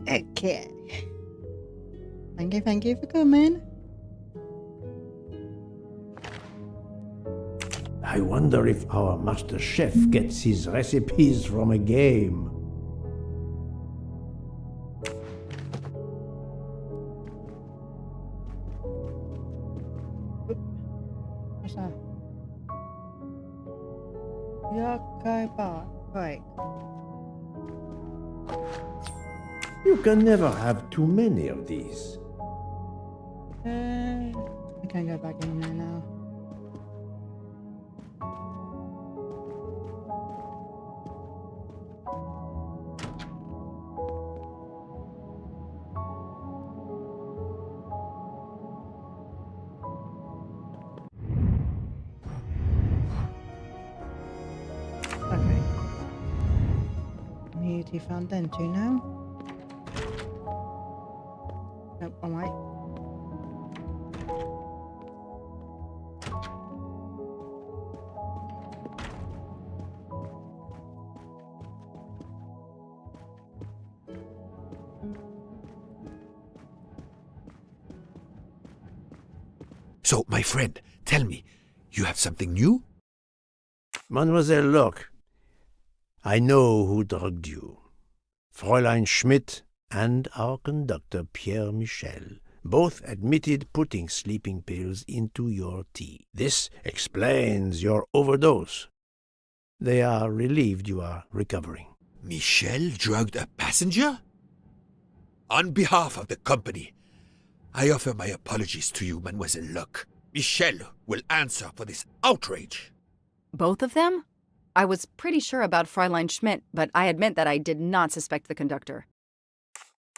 Okay. Thank you for coming. I wonder if our master chef gets his recipes from a game. What's that? Yakai bar. Right. You can never have too many of these. I can't go back in there now. Okay. Need to found them too now. Nope, I'm right. So, my friend, tell me, you have something new? Mademoiselle, look. I know who drugged you. Fräulein Schmidt and our conductor, Pierre Michel, both admitted putting sleeping pills into your tea. This explains your overdose. They are relieved you are recovering. Michel drugged a passenger? On behalf of the company, I offer my apologies to you, Mademoiselle Luck. Michel will answer for this outrage. Both of them? I was pretty sure about Fräulein Schmidt, but I admit that I did not suspect the conductor.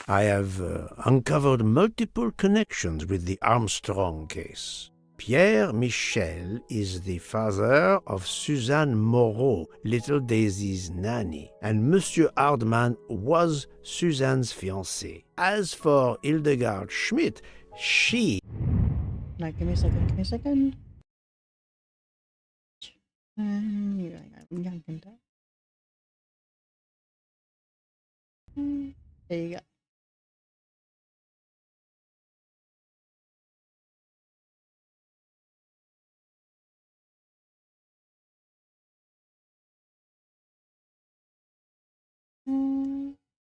I have uncovered multiple connections with the Armstrong case. Pierre Michel is the father of Suzanne Moreau, little Daisy's nanny, and Monsieur Hardman was Suzanne's fiancé. As for Hildegard Schmidt, she... No, give me a second. There you go.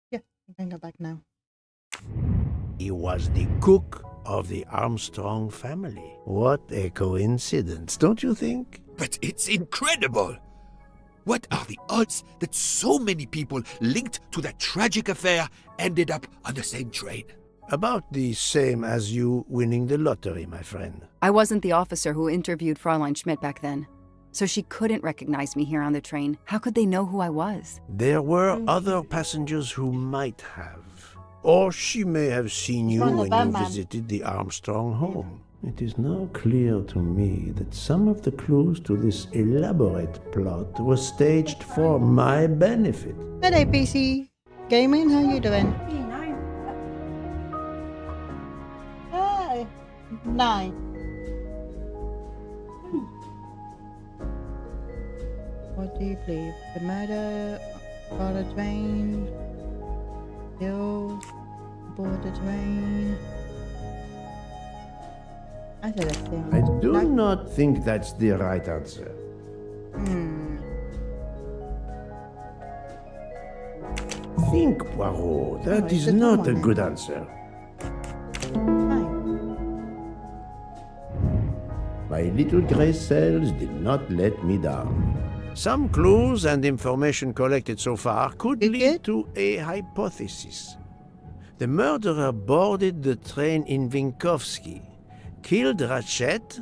Yeah, I can go back now. He was the cook of the Armstrong family. What a coincidence, don't you think? But it's incredible! What are the odds that so many people linked to that tragic affair ended up on the same train? About the same as you winning the lottery, my friend. I wasn't the officer who interviewed Fräulein Schmidt back then, so she couldn't recognize me here on the train. How could they know who I was? There were other passengers who might have. Or she may have seen you when you visited the Armstrong home. It is now clear to me that some of the clues to this elaborate plot were staged for my benefit. Hello, PC Gaming. How you doing? Hi. Nice. What do you believe? The murder, Father Twain, Bill, aboard the train. I said that's the I do not think that's the right answer. Think, Poirot. That is not a good answer. My little gray cells did not let me down. Some clues and information collected so far could lead to a hypothesis. The murderer boarded the train in Vinkovsky, killed Ratchet,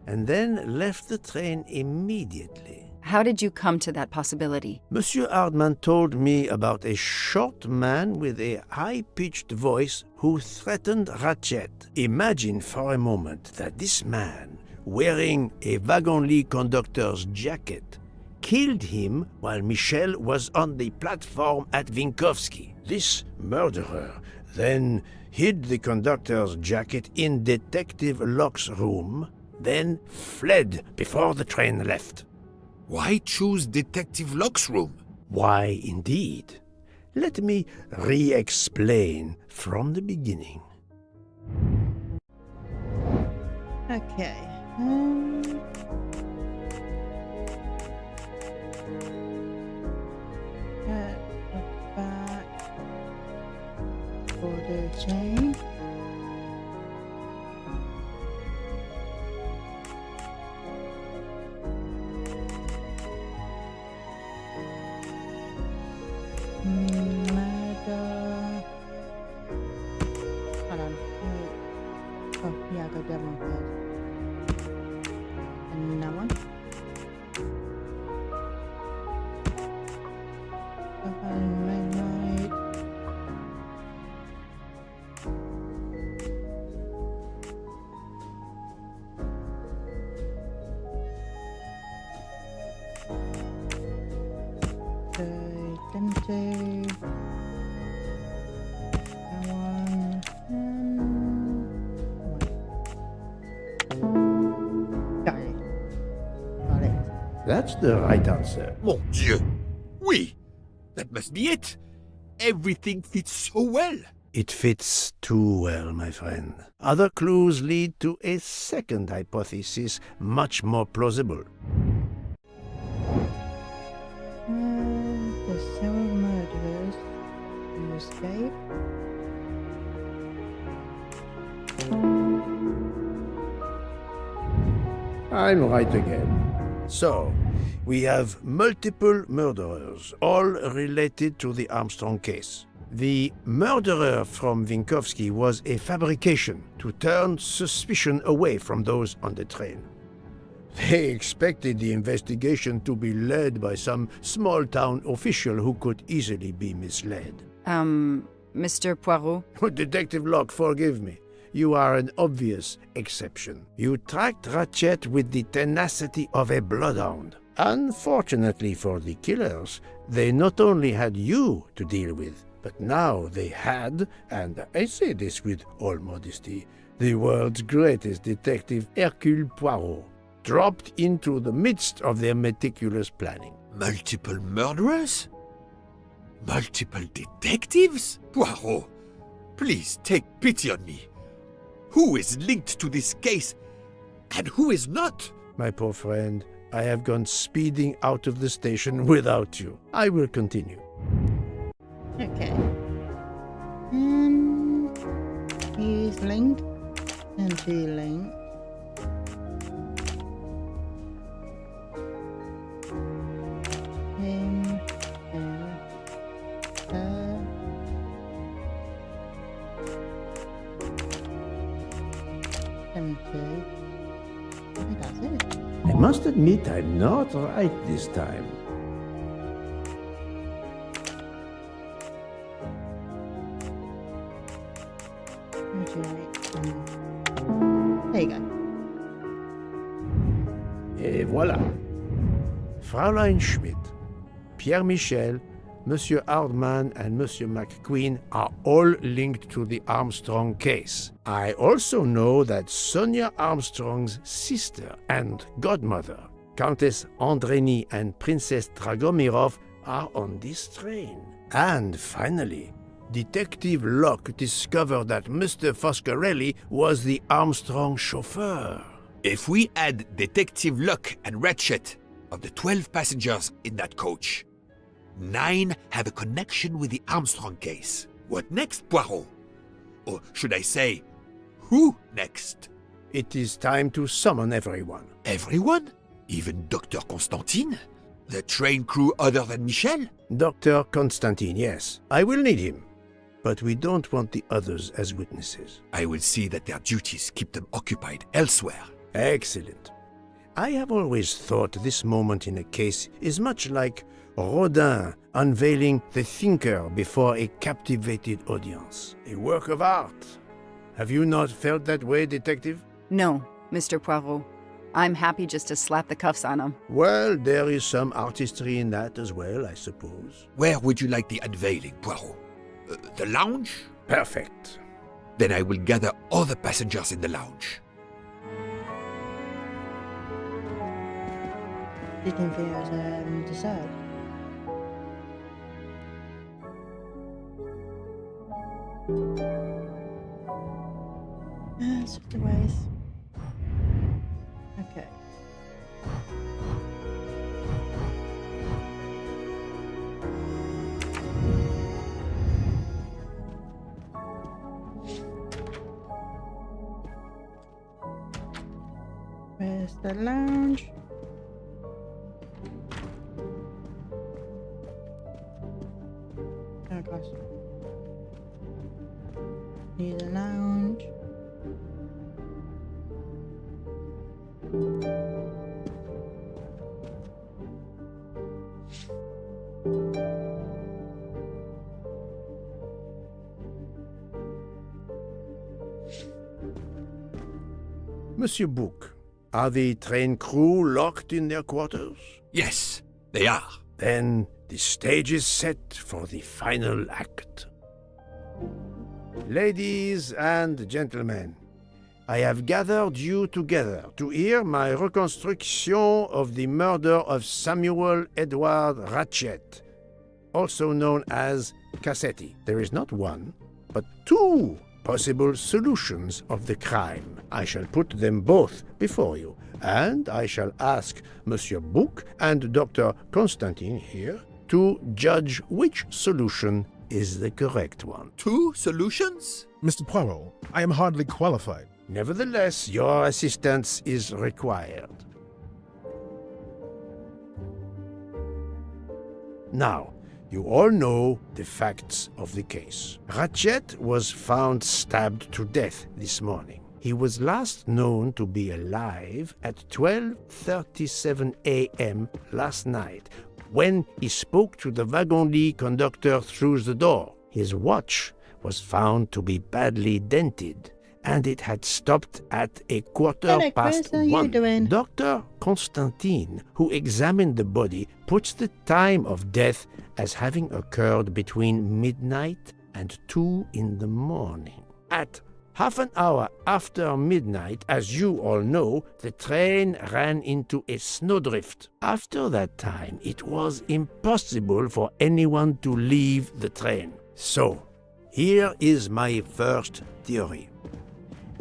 and then left the train immediately. How did you come to that possibility? Monsieur Hardman told me about a short man with a high-pitched voice who threatened Ratchet. Imagine for a moment that this man, wearing a wagon-lit conductor's jacket, killed him while Michel was on the platform at Vinkovsky. This murderer then hid the conductor's jacket in Detective Locke's room, then fled before the train left. Why choose Detective Locke's room? Why, indeed. Let me re-explain from the beginning. Okay. Back for the chain. Murder. Hold on. Oh, yeah, I got that one first. And that one. Midnight. Dente. That one. Got it. Got it. That's the right answer. Mon Dieu! Oui! That must be it! Everything fits so well! It fits too well, my friend. Other clues lead to a second hypothesis, much more plausible. The several murderers who escape. I'm right again. So, we have multiple murderers, all related to the Armstrong case. The murderer from Vinkovsky was a fabrication to turn suspicion away from those on the train. They expected the investigation to be led by some small-town official who could easily be misled. Mr. Poirot? Detective Locke, forgive me. You are an obvious exception. You tracked Ratchet with the tenacity of a bloodhound. Unfortunately for the killers, they not only had you to deal with, but now they had, and I say this with all modesty, the world's greatest detective, Hercule Poirot, dropped into the midst of their meticulous planning. Multiple murderers? Multiple detectives? Poirot, please take pity on me. Who is linked to this case and who is not? My poor friend, I have gone speeding out of the station without you. I will continue. Okay. He's linked and she linked. Him and her. Empty. I think that's it. I must admit I'm not right this time. Would you like there you go. Et voilà. Fraulein Schmidt, Pierre Michel, Monsieur Hardman and Monsieur McQueen are all linked to the Armstrong case. I also know that Sonia Armstrong's sister and godmother, Countess Andreni and Princess Dragomirov, are on this train. And finally, Detective Locke discovered that Mr. Foscarelli was the Armstrong chauffeur. If we add Detective Locke and Ratchet, of the 12 passengers in that coach, 9 have a connection with the Armstrong case. What next, Poirot? Or should I say, who next? It is time to summon everyone. Everyone? Even Dr. Constantine? The train crew other than Michel? Dr. Constantine, yes. I will need him. But we don't want the others as witnesses. I will see that their duties keep them occupied elsewhere. Excellent. I have always thought this moment in a case is much like Rodin unveiling the thinker before a captivated audience. A work of art. Have you not felt that way, Detective? No, Mr. Poirot. I'm happy just to slap the cuffs on him. Well, there is some artistry in that as well, I suppose. Where would you like the unveiling, Poirot? The lounge? Perfect. Then I will gather all the passengers in the lounge. Didn't feel dessert. Otherwise. Okay. Where's the lounge? Oh gosh. Need a lounge. Monsieur Book, are the train crew locked in their quarters? Yes, they are. Then the stage is set for the final act. Ladies and gentlemen, I have gathered you together to hear my reconstruction of the murder of Samuel Edward Ratchet, also known as Cassetti. There is not one, but two possible solutions of the crime. I shall put them both before you, and I shall ask Monsieur Book and Dr. Constantine here to judge which solution is the correct one. 2 solutions? Mr. Poirot, I am hardly qualified. Nevertheless, your assistance is required. Now, you all know the facts of the case. Ratchet was found stabbed to death this morning. He was last known to be alive at 12:37 a.m. last night, when he spoke to the wagon-lit conductor through the door. His watch was found to be badly dented, and it had stopped at a quarter Hello, past Chris. How you 1. doing? Dr. Constantine, who examined the body, puts the time of death as having occurred between midnight and 2 in the morning. At half an hour after midnight, as you all know, the train ran into a snowdrift. After that time, it was impossible for anyone to leave the train. So, here is my first theory.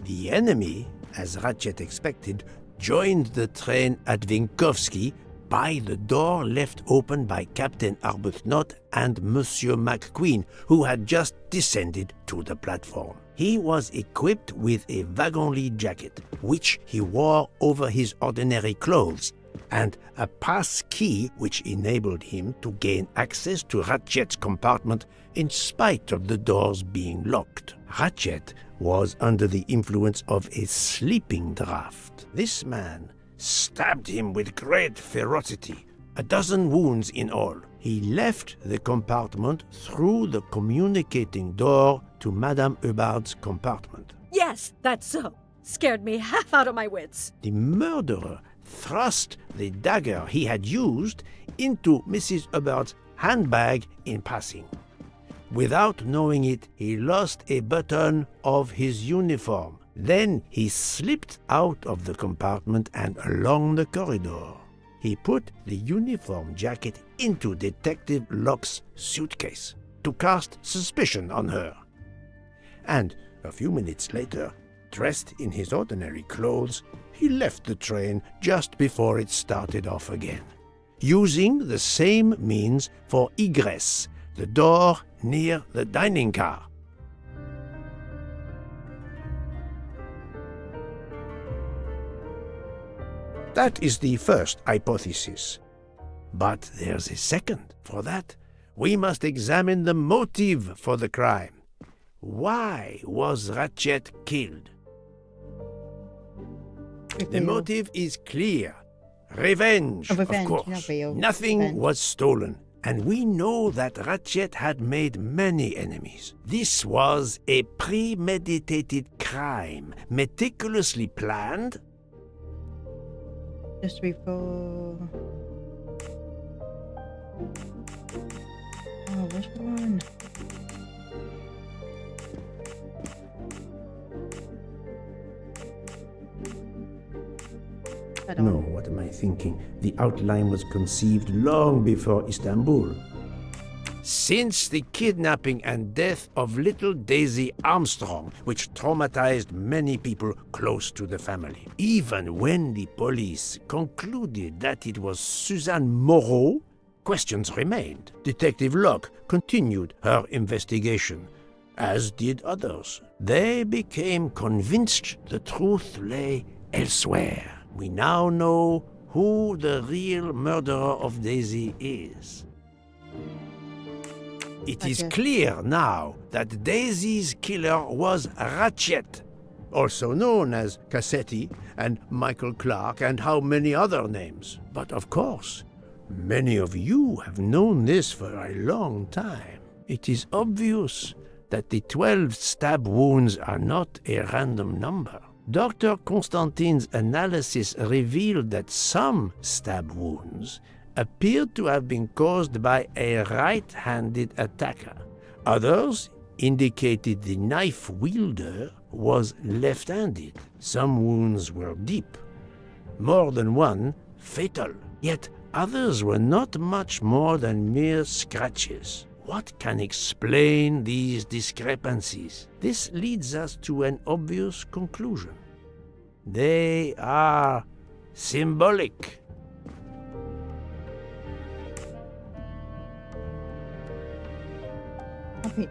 The enemy, as Ratchet expected, joined the train at Vinkovsky by the door left open by Captain Arbuthnot and Monsieur McQueen, who had just descended to the platform. He was equipped with a wagon-lit jacket, which he wore over his ordinary clothes, and a pass key which enabled him to gain access to Ratchet's compartment in spite of the doors being locked. Ratchet was under the influence of a sleeping draught. This man stabbed him with great ferocity, 12 wounds in all. He left the compartment through the communicating door to Madame Hubbard's compartment. Yes, that's so. Scared me half out of my wits. The murderer thrust the dagger he had used into Mrs. Hubbard's handbag in passing. Without knowing it, he lost a button of his uniform. Then he slipped out of the compartment and along the corridor. He put the uniform jacket into Detective Locke's suitcase to cast suspicion on her. And a few minutes later, dressed in his ordinary clothes, he left the train just before it started off again, using the same means for egress, the door near the dining car. That is the first hypothesis. But there's a second. For that, we must examine the motive for the crime. Why was Ratchet killed? The motive is clear. Revenge, of Revenge, course. not real. Nothing Revenge. was stolen. And we know that Ratchet had made many enemies. This was a premeditated crime, meticulously planned. Just before. Oh, which one? I don't No, know. what am I thinking? The outline was conceived long before Istanbul. since the kidnapping and death of little Daisy Armstrong, which traumatized many people close to the family. Even when the police concluded that it was Suzanne Moreau, questions remained. Detective Locke continued her investigation, as did others. They became convinced the truth lay elsewhere. We now know who the real murderer of Daisy is. It is Okay. clear now that Daisy's killer was Ratchet, also known as Cassetti and Michael Clark and how many other names. But of course, many of you have known this for a long time. It is obvious that the 12 stab wounds are not a random number. Dr. Constantine's analysis revealed that some stab wounds appeared to have been caused by a right-handed attacker. Others indicated the knife wielder was left-handed. Some wounds were deep, more than one fatal, yet others were not much more than mere scratches. What can explain these discrepancies? This leads us to an obvious conclusion. They are symbolic.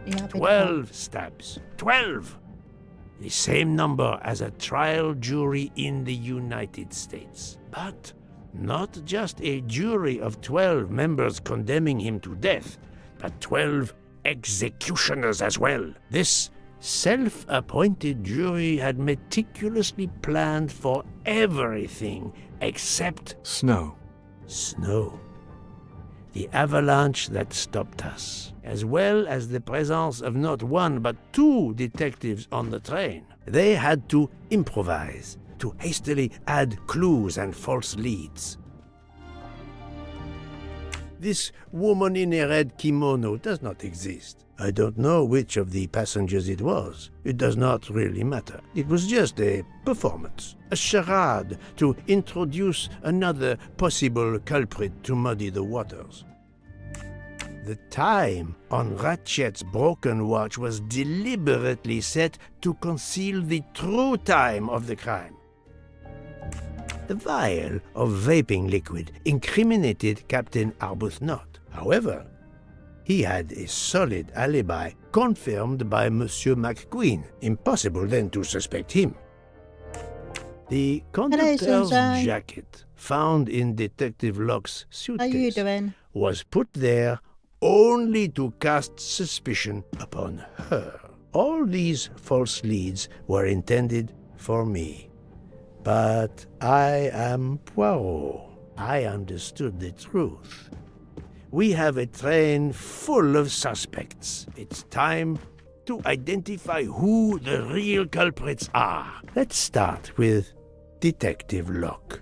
Yeah, 12 stabs. 12! The same number as a trial jury in the United States. But not just a jury of 12 members condemning him to death, but 12 executioners as well. This self-appointed jury had meticulously planned for everything except Snow. snow. The avalanche that stopped us, as well as the presence of not one but two detectives on the train. They had to improvise, to hastily add clues and false leads. This woman in a red kimono does not exist. I don't know which of the passengers it was. It does not really matter. It was just a performance, a charade to introduce another possible culprit to muddy the waters. The time on Ratchet's broken watch was deliberately set to conceal the true time of the crime. The vial of vaping liquid incriminated Captain Arbuthnot. However, he had a solid alibi confirmed by Monsieur McQueen. Impossible then to suspect him. The conductor's Susan. jacket found in Detective Locke's How you suitcase doing? was put there only to cast suspicion upon her. All these false leads were intended for me. But I am Poirot. I understood the truth. We have a train full of suspects. It's time to identify who the real culprits are. Let's start with Detective Locke.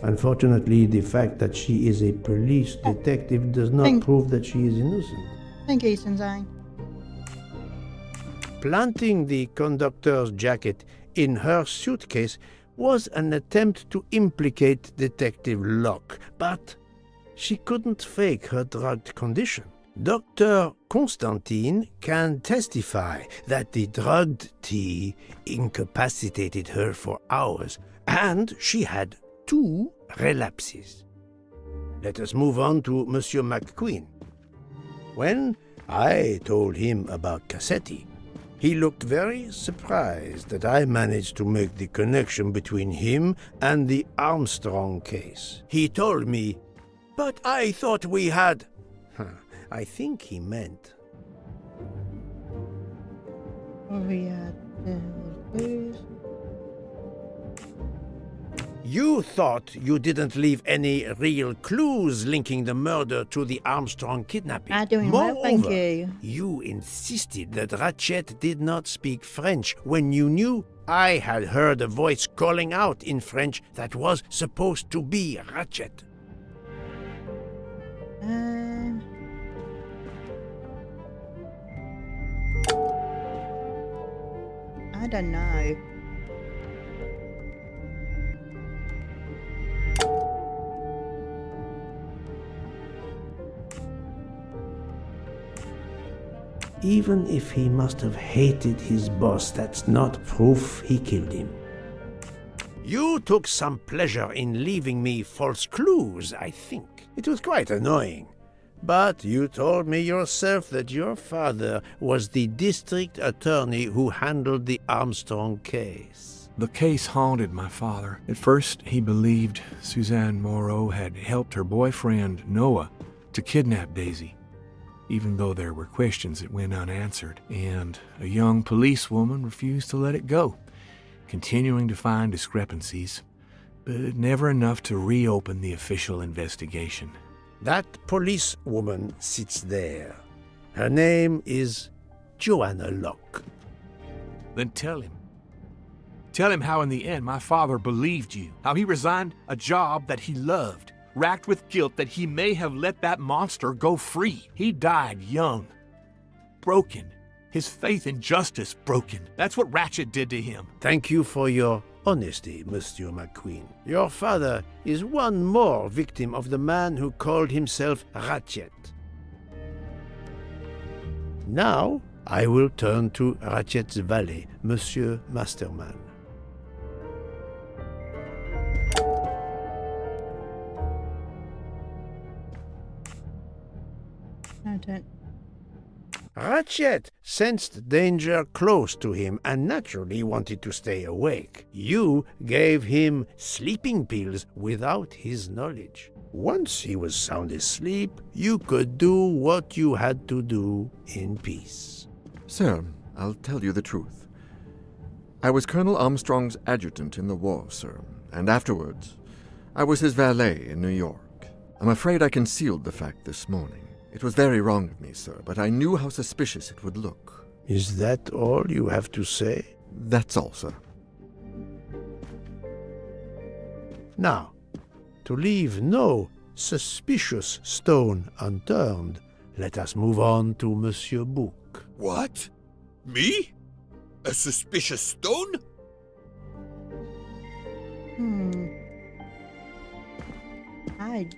Unfortunately, the fact that she is a police detective does not Thank- prove that she is innocent. Thank you, Sunshine. Planting the conductor's jacket in her suitcase was an attempt to implicate Detective Locke, but she couldn't fake her drugged condition. Dr. Constantine can testify that the drugged tea incapacitated her for hours, and she had 2 relapses. Let us move on to Monsieur McQueen. When I told him about Cassetti, he looked very surprised that I managed to make the connection between him and the Armstrong case. He told me, "But I thought we had..." I think he meant Oh, yeah. Booze. you thought you didn't leave any real clues linking the murder to the Armstrong kidnapping. I'm doing well, thank Moreover, you. you insisted that Ratchet did not speak French when you knew I had heard a voice calling out in French that was supposed to be Ratchet. I don't know. even if he must have hated his boss, that's not proof he killed him. You took some pleasure in leaving me false clues, I think. It was quite annoying. But you told me yourself that your father was the district attorney who handled the Armstrong case. The case haunted my father. At first, he believed Suzanne Moreau had helped her boyfriend, Noah, to kidnap Daisy, even though there were questions that went unanswered, and a young policewoman refused to let it go, continuing to find discrepancies, but never enough to reopen the official investigation. That policewoman sits there. Her name is Joanna Locke. Then tell him. Tell him how in the end my father believed you, how he resigned a job that he loved, racked with guilt that he may have let that monster go free. He died young, broken, his faith in justice broken. That's what Ratchet did to him. Thank you for your honesty, Monsieur McQueen. Your father is one more victim of the man who called himself Ratchet. Now, I will turn to Ratchet's valet, Monsieur Masterman. I don't. Ratchet sensed danger close to him and naturally wanted to stay awake. You gave him sleeping pills without his knowledge. Once he was sound asleep, you could do what you had to do in peace. Sir, I'll tell you the truth. I was Colonel Armstrong's adjutant in the war, sir, and afterwards, I was his valet in New York. I'm afraid I concealed the fact this morning. It was very wrong of me, sir, but I knew how suspicious it would look. Is that all you have to say? That's all, sir. Now, to leave no suspicious stone unturned, let us move on to Monsieur Book. What? Me? A suspicious stone? I.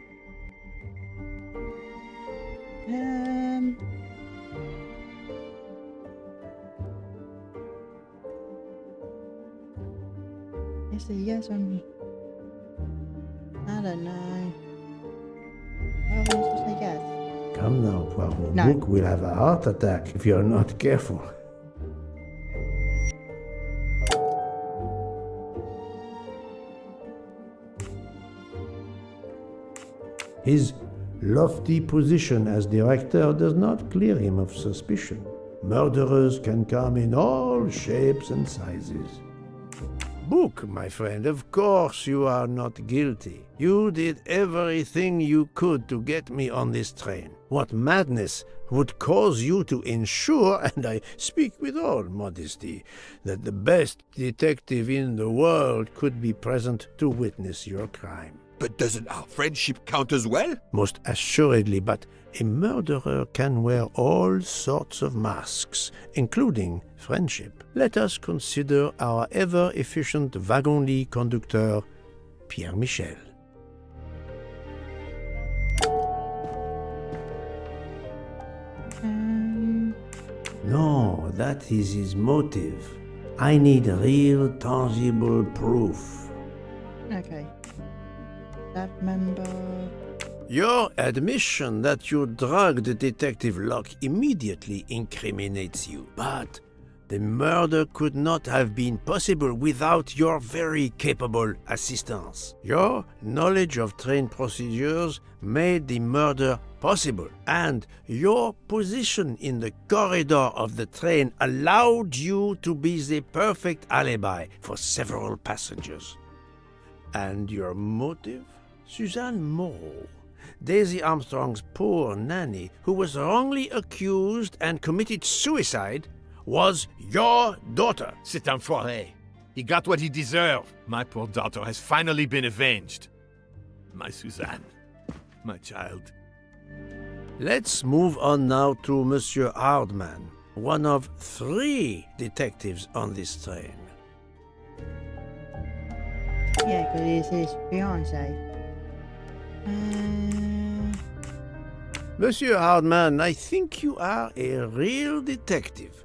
It's a yes or no. I don't know. Well, let's just say yes. Come now, Poirot. No. Book will have a heart attack if you're not careful. His lofty position as director does not clear him of suspicion. Murderers can come in all shapes and sizes. Book, my friend, of course you are not guilty. You did everything you could to get me on this train. What madness would cause you to ensure, and I speak with all modesty, that the best detective in the world could be present to witness your crime? But doesn't our friendship count as well? Most assuredly, but a murderer can wear all sorts of masks, including friendship. Let us consider our ever-efficient wagon-lit conductor, Pierre Michel. No, that is his motive. I need real, tangible proof. Okay. That member. Your admission that you drugged Detective Locke immediately incriminates you, but the murder could not have been possible without your very capable assistance. Your knowledge of train procedures made the murder possible, and your position in the corridor of the train allowed you to be the perfect alibi for several passengers. And your motive? Suzanne Moreau, Daisy Armstrong's poor nanny, who was wrongly accused and committed suicide, was your daughter. C'est un foiré. He got what he deserved. My poor daughter has finally been avenged. My Suzanne. My child. Let's move on now to Monsieur Hardman, one of 3 detectives on this train. Yeah, because it's his fiance. Monsieur Hardman, I think you are a real detective.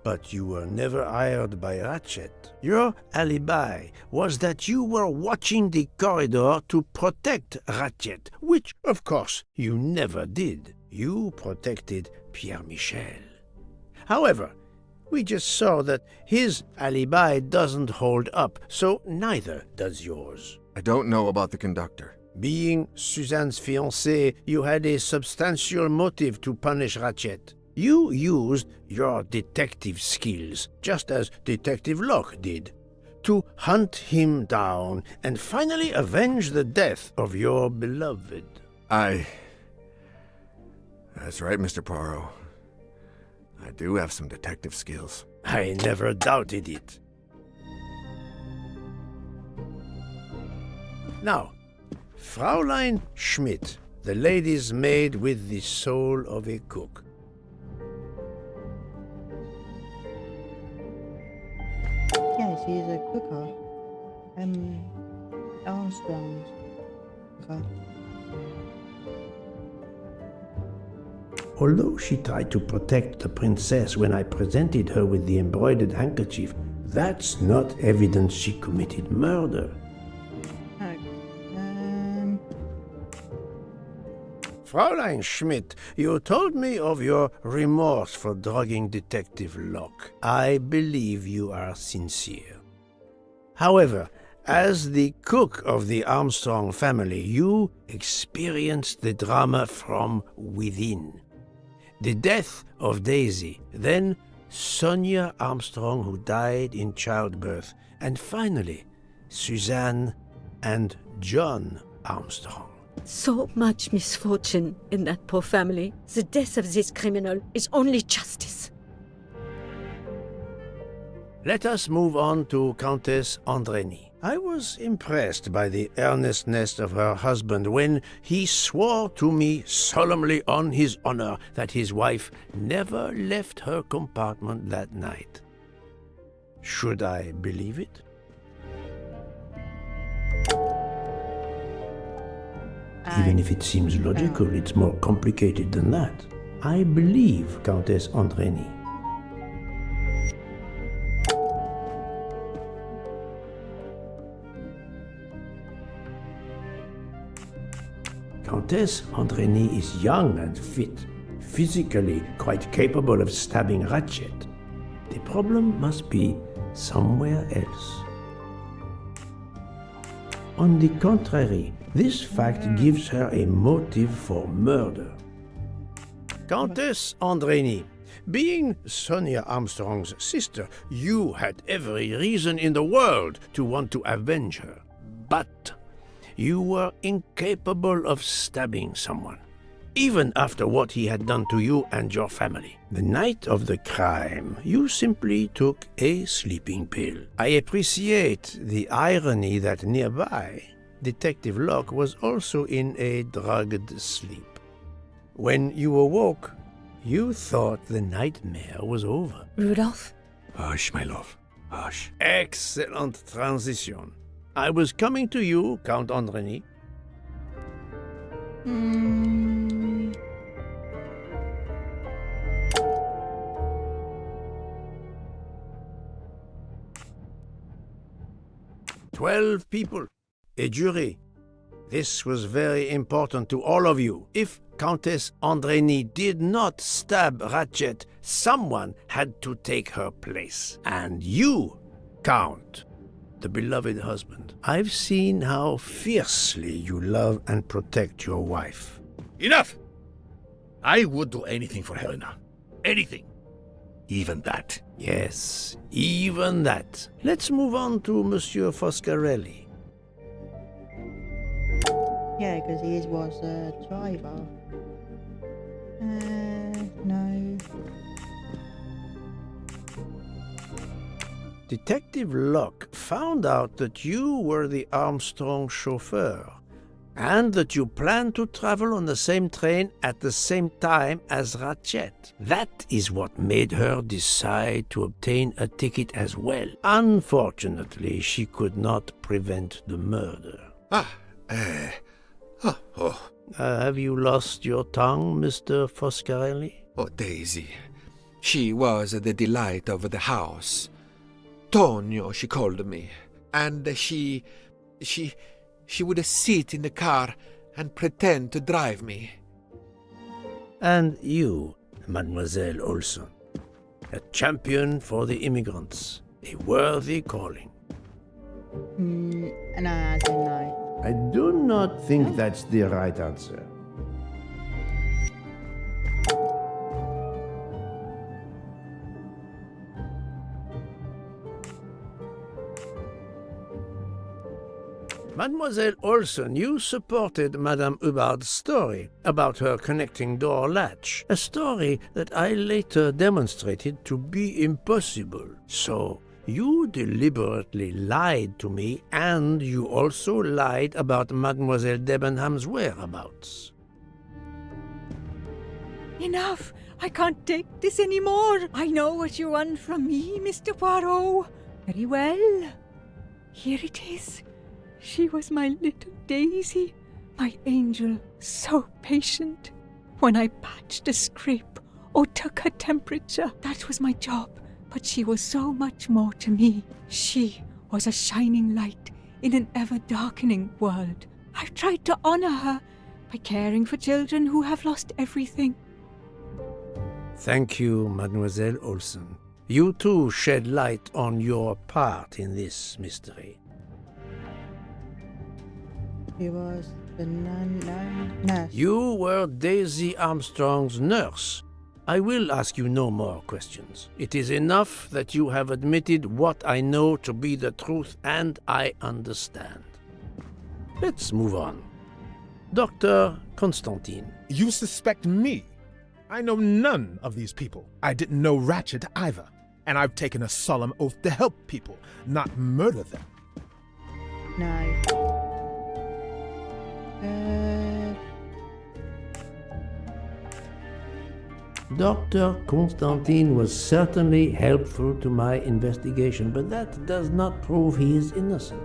But you were never hired by Ratchet. Your alibi was that you were watching the corridor to protect Ratchet, which, of course, you never did. You protected Pierre Michel. However, we just saw that his alibi doesn't hold up, so neither does yours. I don't know about the conductor. Being Suzanne's fiancé, you had a substantial motive to punish Ratchet. You used your detective skills, just as Detective Locke did, to hunt him down and finally avenge the death of your beloved. That's right, Mr. Poirot. I do have some detective skills. I never doubted it. Now, Fraulein Schmidt, the lady's maid with the soul of a cook. Yeah, she's a cooker. Armstrong's cooker. Although she tried to protect the princess when I presented her with the embroidered handkerchief, that's not evidence she committed murder. Fraulein Schmidt, you told me of your remorse for drugging Detective Locke. I believe you are sincere. However, as the cook of the Armstrong family, you experienced the drama from within. The death of Daisy, then Sonia Armstrong, who died in childbirth, and finally, Suzanne and John Armstrong. So much misfortune in that poor family. The death of this criminal is only justice. Let us move on to Countess Andreni. I was impressed by the earnestness of her husband when he swore to me solemnly on his honor that his wife never left her compartment that night. Should I believe it? Even if it seems logical, it's more complicated than that. I believe Countess Andreni. Countess Andreni is young and fit, physically quite capable of stabbing Ratchet. The problem must be somewhere else. On the contrary, this fact gives her a motive for murder. Countess Andreni, being Sonia Armstrong's sister, you had every reason in the world to want to avenge her. But you were incapable of stabbing someone, even after what he had done to you and your family. The night of the crime, you simply took a sleeping pill. I appreciate the irony that nearby, Detective Locke was also in a drugged sleep. When you awoke, you thought the nightmare was over. Rudolph? Hush, my love. Hush. Excellent transition. I was coming to you, Count Andreni. Hmm. 12 people, a jury. This was very important to all of you. If Countess Andreni did not stab Ratchet, someone had to take her place. And you, Count, the beloved husband. I've seen how fiercely you love and protect your wife. Enough! I would do anything for Helena. Anything. Even that. Yes, even that. Let's move on to Monsieur Foscarelli. Yeah, because he was a driver. No. Detective Locke found out that you were the Armstrong chauffeur, and that you planned to travel on the same train at the same time as Ratchet. That is what made her decide to obtain a ticket as well. Unfortunately, she could not prevent the murder. Have you lost your tongue, Mr. Foscarelli? Oh, Daisy. She was the delight of the house. Tonio, she called me. And she would sit in the car and pretend to drive me. And you, Mademoiselle Olson, a champion for the immigrants, a worthy calling. Nah, no. I do not think that's the right answer. Mademoiselle Olson, you supported Madame Hubbard's story about her connecting door latch, a story that I later demonstrated to be impossible. So, you deliberately lied to me, and you also lied about Mademoiselle Debenham's whereabouts. Enough! I can't take this anymore! I know what you want from me, Mr. Poirot. Very well. Here it is. She was my little Daisy, my angel, so patient. When I patched a scrape or took her temperature, that was my job. But she was so much more to me. She was a shining light in an ever-darkening world. I've tried to honor her by caring for children who have lost everything. Thank you, Mademoiselle Olson. You too shed light on your part in this mystery. He was the nurse. You were Daisy Armstrong's nurse. I will ask you no more questions. It is enough that you have admitted what I know to be the truth, and I understand. Let's move on. Dr. Constantine. You suspect me? I know none of these people. I didn't know Ratchet either. And I've taken a solemn oath to help people, not murder them. No. Dr. Constantine was certainly helpful to my investigation, but that does not prove he is innocent.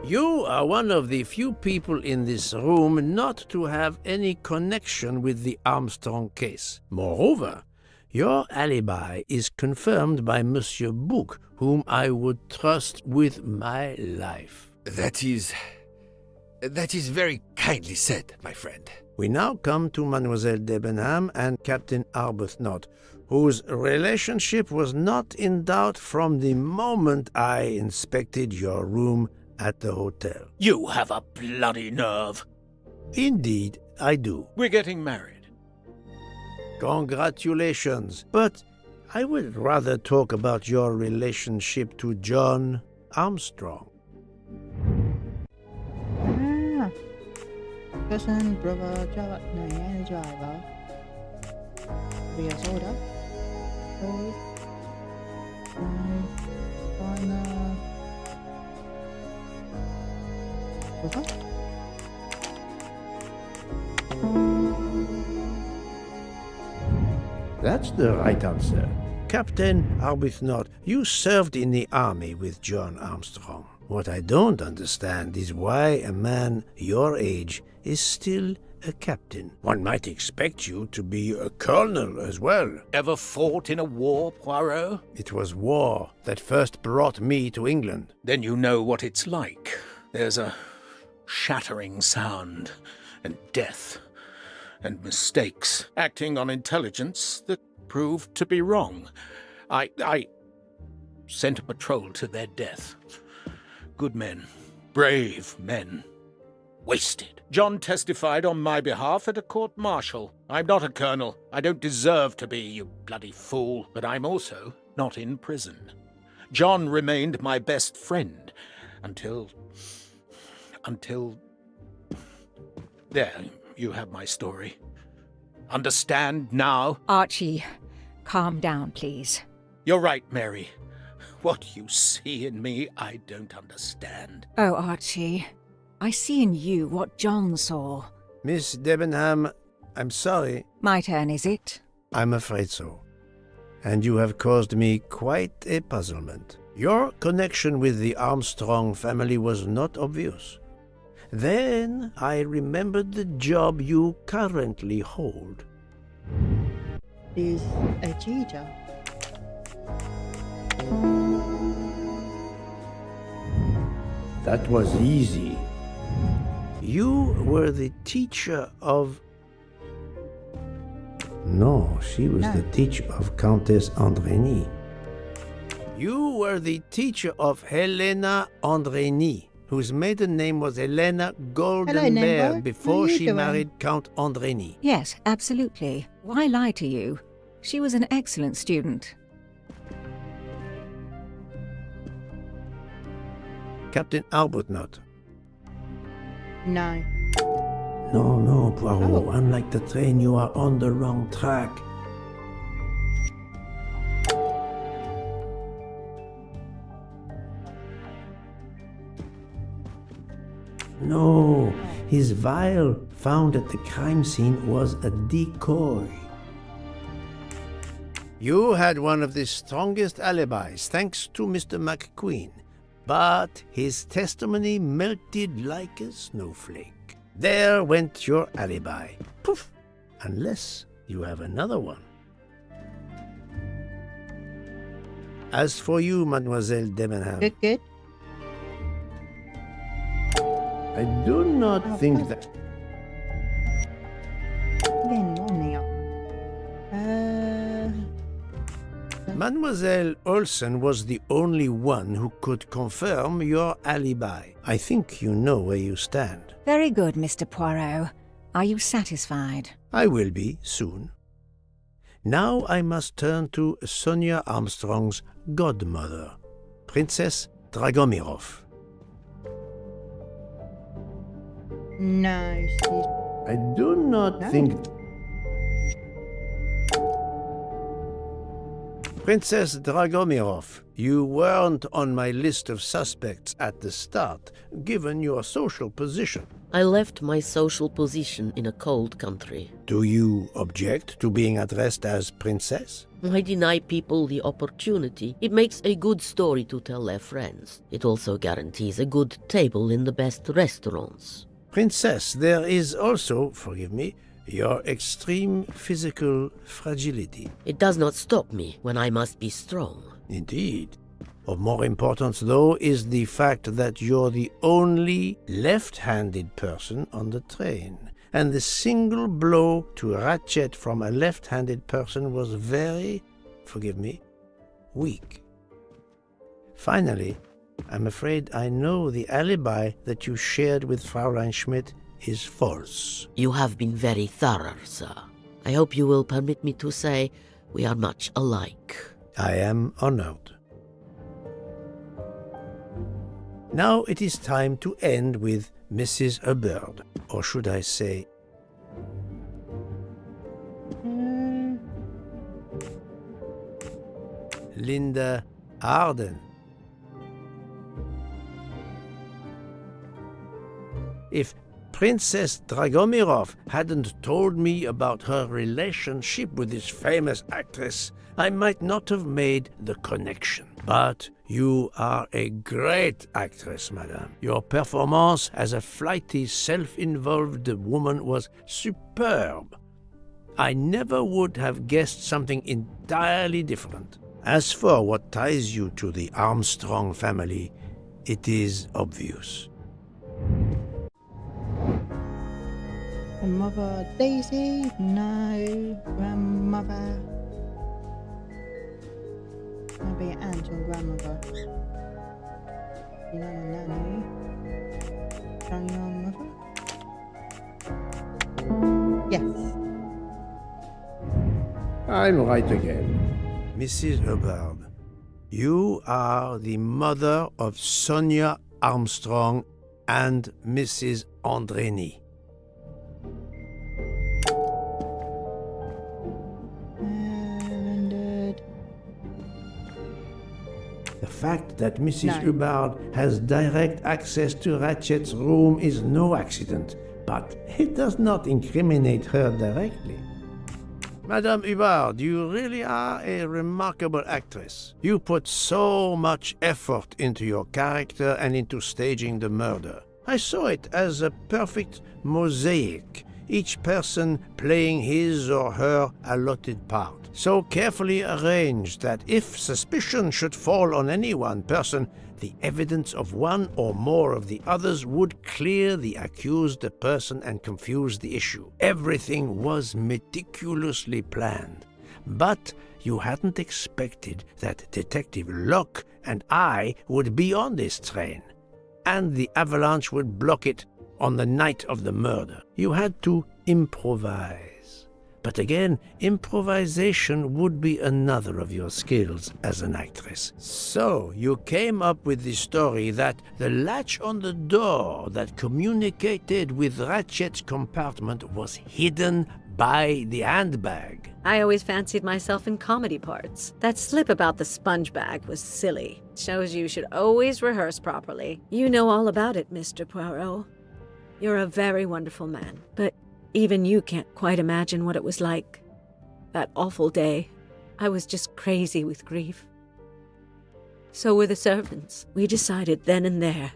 You are one of the few people in this room not to have any connection with the Armstrong case. Moreover, your alibi is confirmed by Monsieur Bouc, whom I would trust with my life. That is very kindly said, my friend. We now come to Mademoiselle Debenham and Captain Arbuthnot, whose relationship was not in doubt from the moment I inspected your room at the hotel. You have a bloody nerve. Indeed, I do. We're getting married. Congratulations, but I would rather talk about your relationship to John Armstrong. Cousin, brother, driver. We are soda. Partner. Brother? That's the right answer. Captain Arbuthnot, you served in the army with John Armstrong. What I don't understand is why a man your age is still a captain. One might expect you to be a colonel as well. Ever fought in a war, Poirot? It was war that first brought me to England. Then you know what it's like. There's a shattering sound, and death, and mistakes, acting on intelligence that proved to be wrong. I sent a patrol to their death. Good men, brave men, wasted. John testified on my behalf at a court-martial. I'm not a colonel. I don't deserve to be, you bloody fool. But I'm also not in prison. John remained my best friend until... There, you have my story. Understand now? Archie, calm down, please. You're right, Mary. What you see in me, I don't understand. Oh, Archie, I see in you what John saw. Miss Debenham, I'm sorry. My turn, is it? I'm afraid so. And you have caused me quite a puzzlement. Your connection with the Armstrong family was not obvious. Then I remembered the job you currently hold. Is a teacher. That was easy. You were the teacher of... No, she was No. the teacher of Countess Andrény. You were the teacher of Helena Andrény, whose maiden name was Helena Hello, Goldenberg Nimbo. How before you she doing? married Count Andrény. Yes, absolutely. Why lie to you? She was an excellent student. Captain Arbuthnot. No. No, Poirot. Oh. Unlike the train, you are on the wrong track. No, his vial found at the crime scene was a decoy. You had one of the strongest alibis, thanks to Mr. McQueen. But his testimony melted like a snowflake. There went your alibi. Poof! Unless you have another one. As for you, Mademoiselle Debenham, Good. I do not Oh, think perfect. that... Vem ordningar. Mademoiselle Olsen was the only one who could confirm your alibi. I think you know where you stand. Very good, Mr. Poirot. Are you satisfied? I will be soon. Now I must turn to Sonia Armstrong's godmother, Princess Dragomirov. No, she's... I do not No. think... Princess Dragomirov, you weren't on my list of suspects at the start, given your social position. I left my social position in a cold country. Do you object to being addressed as Princess? I deny people the opportunity. It makes a good story to tell their friends. It also guarantees a good table in the best restaurants. Princess, there is also, forgive me, your extreme physical fragility. It does not stop me when I must be strong. Indeed. Of more importance, though, is the fact that you're the only left-handed person on the train. And the single blow to Ratchet from a left-handed person was very, forgive me, weak. Finally, I'm afraid I know the alibi that you shared with Fraulein Schmidt is false. You have been very thorough, sir. I hope you will permit me to say we are much alike. I am honored. Now it is time to end with Mrs. Hubbard, or should I say, Linda Arden. If Princess Dragomirov hadn't told me about her relationship with this famous actress, I might not have made the connection. But you are a great actress, madame. Your performance as a flighty, self-involved woman was superb. I never would have guessed something entirely different. As for what ties you to the Armstrong family, it is obvious. Grandmother Daisy? No. Grandmother? Maybe aunt or grandmother. You know, nanny. Grandmother? Yes. I'm right again. Mrs. Hubbard, you are the mother of Sonia Armstrong and Mrs. Andrény. Rendered. The fact that Mrs. No. Hubbard has direct access to Ratchet's room is no accident, but it does not incriminate her directly. Madame Hubbard, you really are a remarkable actress. You put so much effort into your character and into staging the murder. I saw it as a perfect mosaic, each person playing his or her allotted part, so carefully arranged that if suspicion should fall on any one person, the evidence of one or more of the others would clear the accused person and confuse the issue. Everything was meticulously planned. But you hadn't expected that Detective Locke and I would be on this train, and the avalanche would block it on the night of the murder. You had to improvise. But again, improvisation would be another of your skills as an actress. So you came up with the story that the latch on the door that communicated with Ratchet's compartment was hidden by the handbag. I always fancied myself in comedy parts. That slip about the sponge bag was silly. Shows you should always rehearse properly. You know all about it, Mr. Poirot. You're a very wonderful man, but even you can't quite imagine what it was like. That awful day, I was just crazy with grief. So were the servants. We decided then and there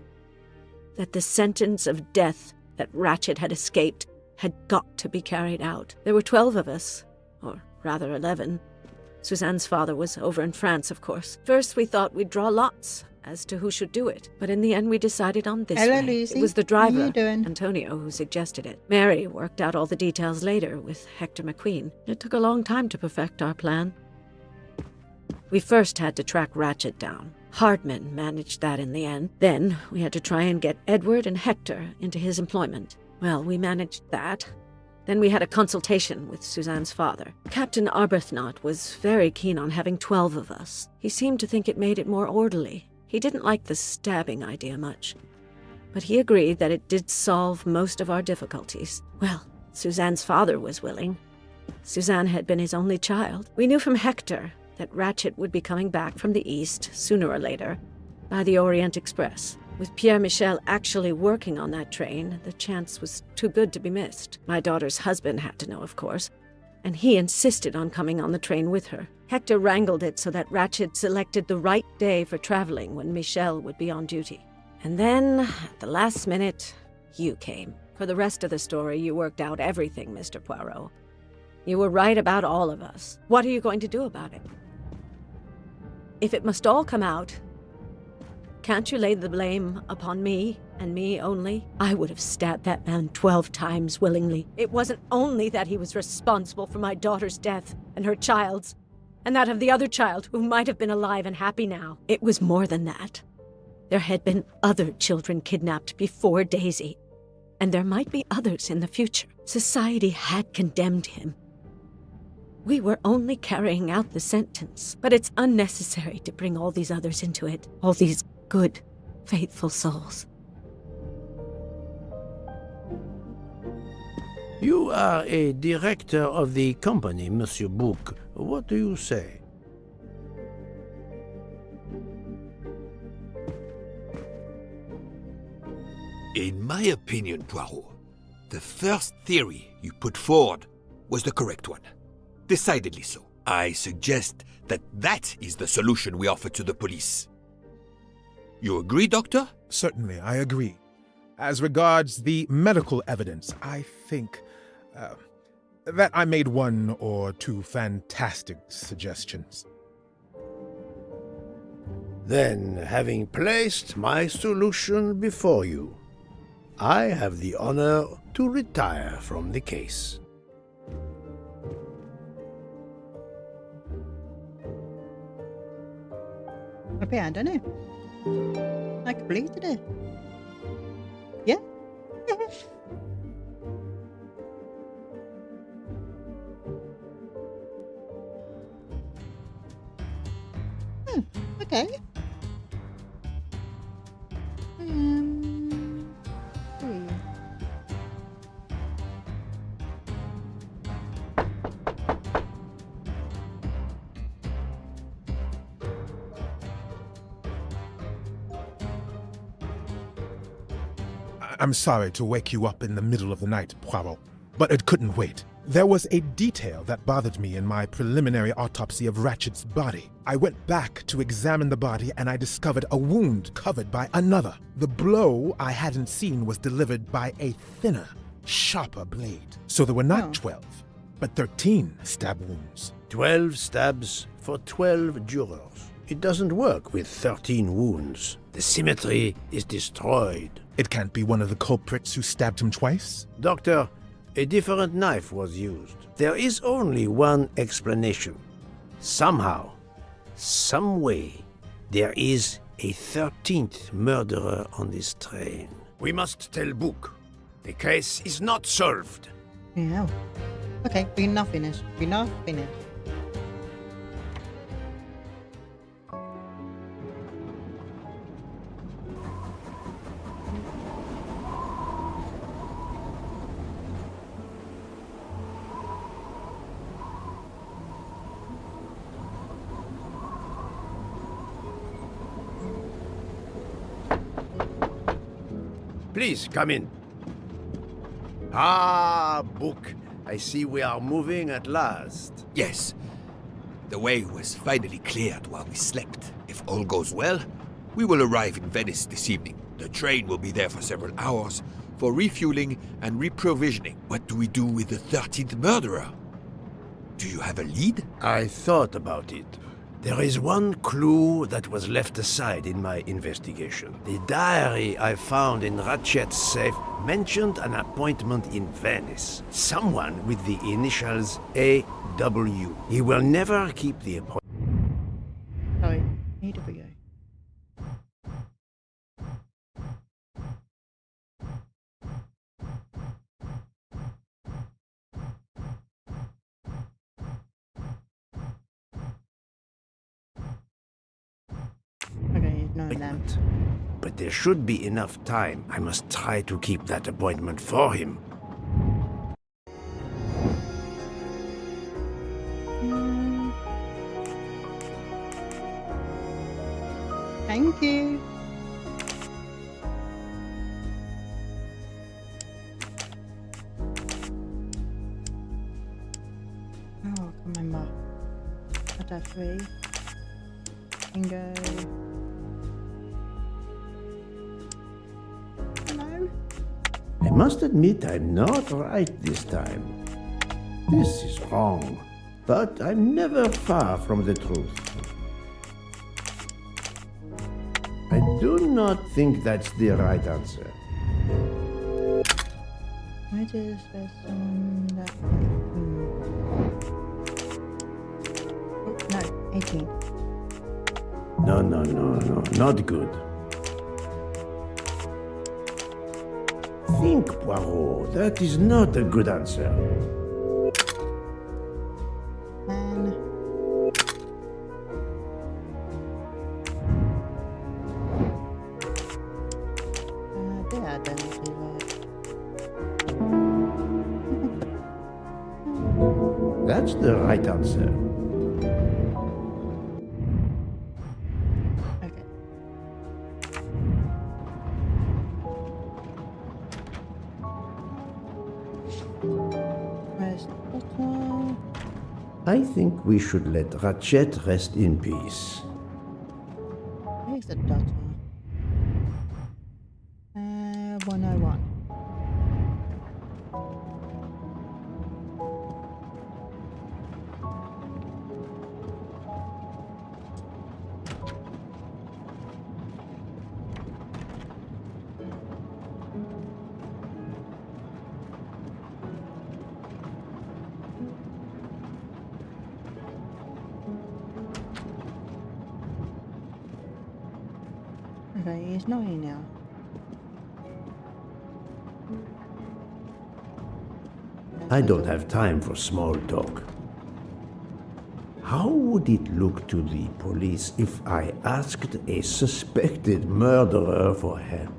that the sentence of death that Ratchet had escaped had got to be carried out. There were 12 of us, or rather 11. Suzanne's father was over in France, of course. First, we thought we'd draw lots as to who should do it, but in the end we decided on this Hello, way. Lucy. It was the How driver, you doing? Antonio, who suggested it. Mary worked out all the details later with Hector McQueen. It took a long time to perfect our plan. We first had to track Ratchet down. Hardman managed that in the end. Then we had to try and get Edward and Hector into his employment. Well, we managed that. Then we had a consultation with Suzanne's father. Captain Arbuthnot was very keen on having 12 of us. He seemed to think it made it more orderly. He didn't like the stabbing idea much, but he agreed that it did solve most of our difficulties. Well, Suzanne's father was willing. Suzanne had been his only child. We knew from Hector that Ratchet would be coming back from the east, sooner or later, by the Orient Express. With Pierre Michel actually working on that train, the chance was too good to be missed. My daughter's husband had to know, of course, and he insisted on coming on the train with her. Hector wrangled it so that Ratchet selected the right day for traveling when Michel would be on duty. And then, at the last minute, you came. For the rest of the story, you worked out everything, Mr. Poirot. You were right about all of us. What are you going to do about it? If it must all come out, can't you lay the blame upon me, and me only? I would have stabbed that man 12 times willingly. It wasn't only that he was responsible for my daughter's death, and her child's, and that of the other child who might have been alive and happy now. It was more than that. There had been other children kidnapped before Daisy, and there might be others in the future. Society had condemned him. We were only carrying out the sentence, but it's unnecessary to bring all these others into it, all these good, faithful souls. You are a director of the company, Monsieur Bouc. What do you say? In my opinion, Poirot, the first theory you put forward was the correct one. Decidedly so. I suggest that is the solution we offer to the police. You agree, Doctor? Certainly, I agree. As regards the medical evidence, I think that I made one or two fantastic suggestions. Then, having placed my solution before you, I have the honor to retire from the case. Happy I don't know. I completed it. Yeah. Okay. Hmm. I'm sorry to wake you up in the middle of the night, Poirot, but it couldn't wait. There was a detail that bothered me in my preliminary autopsy of Ratchet's body. I went back to examine the body and I discovered a wound covered by another. The blow I hadn't seen was delivered by a thinner, sharper blade. So there were not 12, but 13 stab wounds. 12 stabs for 12 jurors. It doesn't work with 13 wounds. The symmetry is destroyed. It can't be one of the culprits who stabbed him twice? Doctor, a different knife was used. There is only one explanation. Somehow, some way, there is a 13th murderer on this train. We must tell Book. The case is not solved. Yeah. Okay, we're not finished. We're not finished. Please, come in. Ah, Book. I see we are moving at last. Yes. The way was finally cleared while we slept. If all goes well, we will arrive in Venice this evening. The train will be there for several hours for refueling and reprovisioning. What do we do with the 13th murderer? Do you have a lead? I thought about it. There is one clue that was left aside in my investigation. The diary I found in Ratchet's safe mentioned an appointment in Venice. Someone with the initials AW. He will never keep the appointment. Sorry, AW. Okay, no, then. But there should be enough time. I must try to keep that appointment for him. Thank you. Oh, come on, Ma. Got that 3. Bingo. Hello? I must admit I'm not right this time. This is wrong. But I'm never far from the truth. I do not think that's the right answer. Where does this one that Oh, no, 18. No, not good. Think, Poirot. That is not a good answer. Man. Yeah, I don't do that. That's the right answer. Okay. Where's the bottle? I think we should let Ratchet rest in peace. Where's the daughter? 101. Okay, he's not here now. I don't have time for small talk. How would it look to the police if I asked a suspected murderer for help?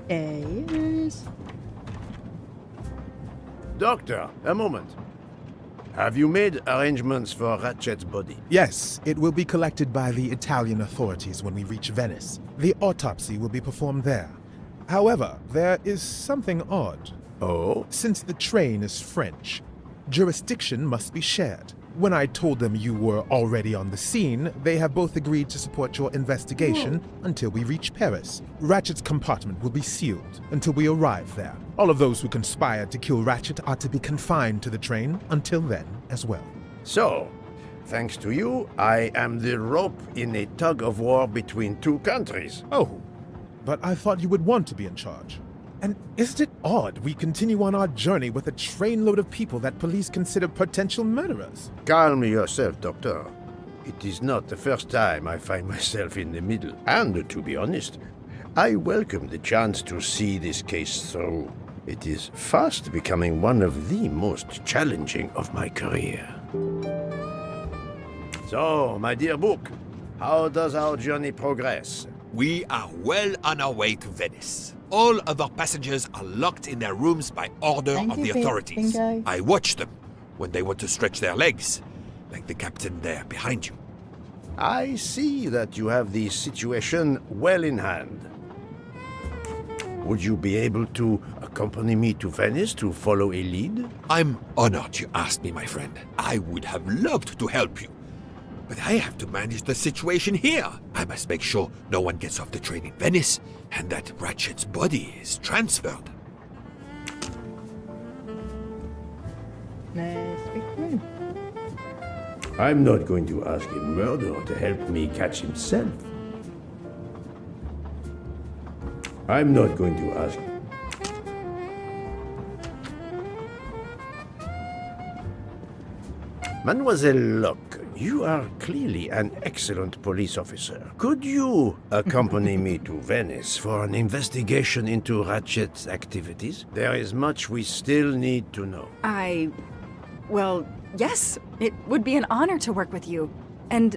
There he is. Doctor, a moment. Have you made arrangements for Ratchet's body? Yes, it will be collected by the Italian authorities when we reach Venice. The autopsy will be performed there. However, there is something odd. Oh? Since the train is French, jurisdiction must be shared. When I told them you were already on the scene, they have both agreed to support your investigation until we reach Paris. Ratchet's compartment will be sealed until we arrive there. All of those who conspired to kill Ratchet are to be confined to the train until then as well. So, thanks to you, I am the rope in a tug-of-war between two countries. Oh, but I thought you would want to be in charge. And isn't it odd we continue on our journey with a trainload of people that police consider potential murderers? Calm yourself, Doctor. It is not the first time I find myself in the middle. And, to be honest, I welcome the chance to see this case through. It is fast becoming one of the most challenging of my career. So, my dear book, how does our journey progress? We are well on our way to Venice. All of our passengers are locked in their rooms by order Thank of you, the authorities. Bingo. I watch them when they want to stretch their legs, like the captain there behind you. I see that you have the situation well in hand. Would you be able to accompany me to Venice to follow a lead? I'm honored you asked me, my friend. I would have loved to help you. But I have to manage the situation here. I must make sure no one gets off the train in Venice and that Ratchet's body is transferred. Let's speak to him. I'm not going to ask a murderer to help me catch himself. I'm not going to ask. Mademoiselle Locke, you are clearly an excellent police officer. Could you accompany me to Venice for an investigation into Ratchet's activities? There is much we still need to know. Well, yes, it would be an honor to work with you. And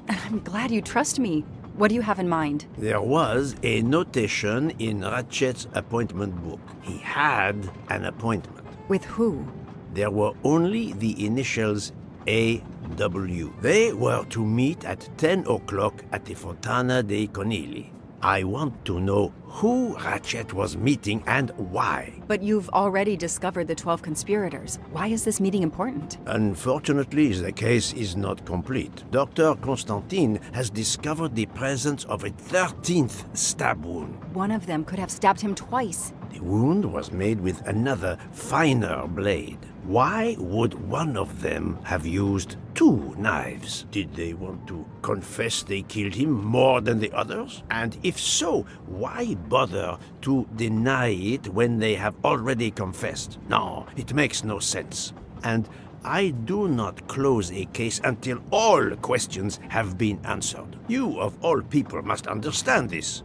I'm glad you trust me. What do you have in mind? There was a notation in Ratchet's appointment book. He had an appointment. With who? There were only the initials A.W. They were to meet at 10 o'clock at the Fontana dei Conigli. I want to know who Ratchet was meeting and why. But you've already discovered the 12 conspirators. Why is this meeting important? Unfortunately, the case is not complete. Dr. Constantine has discovered the presence of a 13th stab wound. One of them could have stabbed him twice. The wound was made with another, finer blade. Why would one of them have used two knives? Did they want to confess they killed him more than the others? And if so, why bother to deny it when they have already confessed? No, it makes no sense. And I do not close a case until all questions have been answered. You, of all people, must understand this.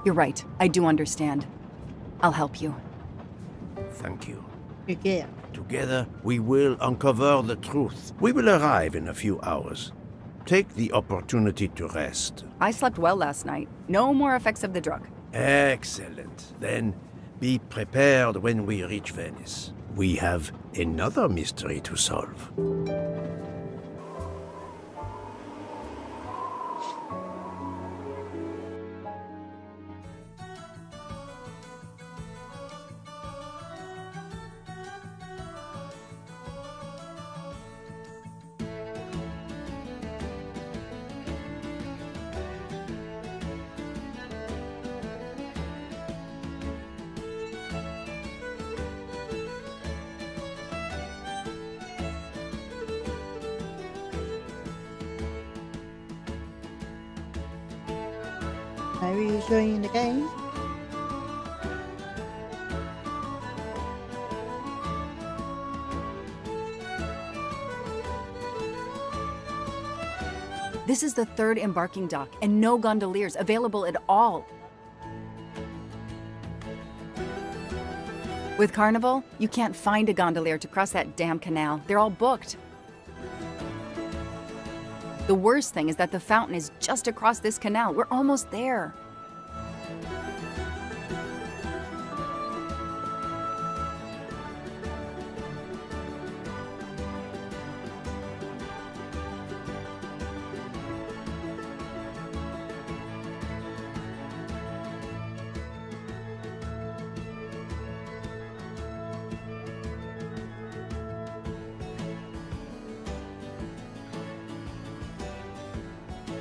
You're right. I do understand. I'll help you. Thank you. Yeah. Together, we will uncover the truth. We will arrive in a few hours. Take the opportunity to rest. I slept well last night. No more effects of the drug. Excellent. Then be prepared when we reach Venice. We have another mystery to solve. Are you enjoying the game? This is the third embarking dock, and no gondoliers available at all. With Carnival, you can't find a gondolier to cross that damn canal. They're all booked. The worst thing is that the fountain is just across this canal. We're almost there.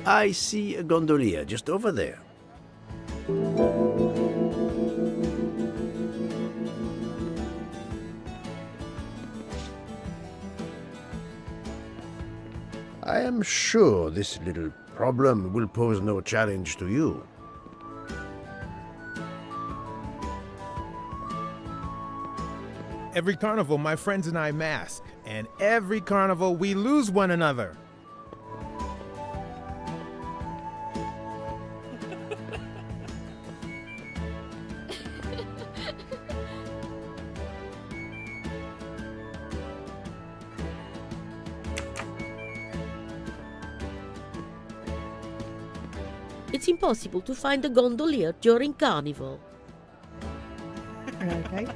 I see a gondolier just over there. I am sure this little problem will pose no challenge to you. Every carnival, my friends and I mask, and every carnival, we lose one another. It's impossible to find a gondolier during Carnival. Okay.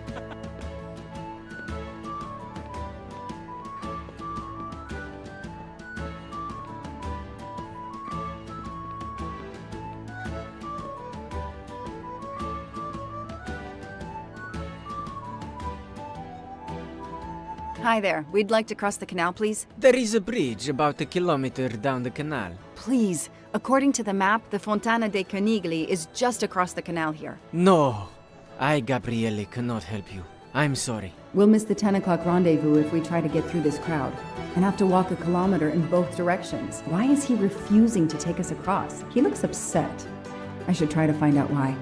Hi there. We'd like to cross the canal, please. There is a bridge about a kilometer down the canal. Please. According to the map, the Fontana dei Conigli is just across the canal here. No, I, Gabriele, cannot help you. I'm sorry. We'll miss the 10 o'clock rendezvous if we try to get through this crowd. And have to walk a kilometer in both directions. Why is he refusing to take us across? He looks upset. I should try to find out why.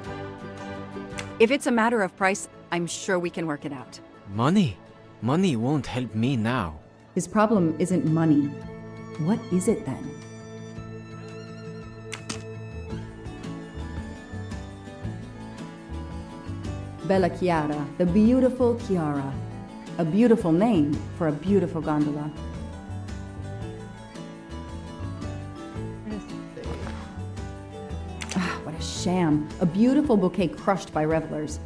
If it's a matter of price, I'm sure we can work it out. Money? Money won't help me now. His problem isn't money. What is it then? Bella Chiara, the beautiful Chiara. A beautiful name for a beautiful gondola. Ah, what a sham. A beautiful bouquet crushed by revelers.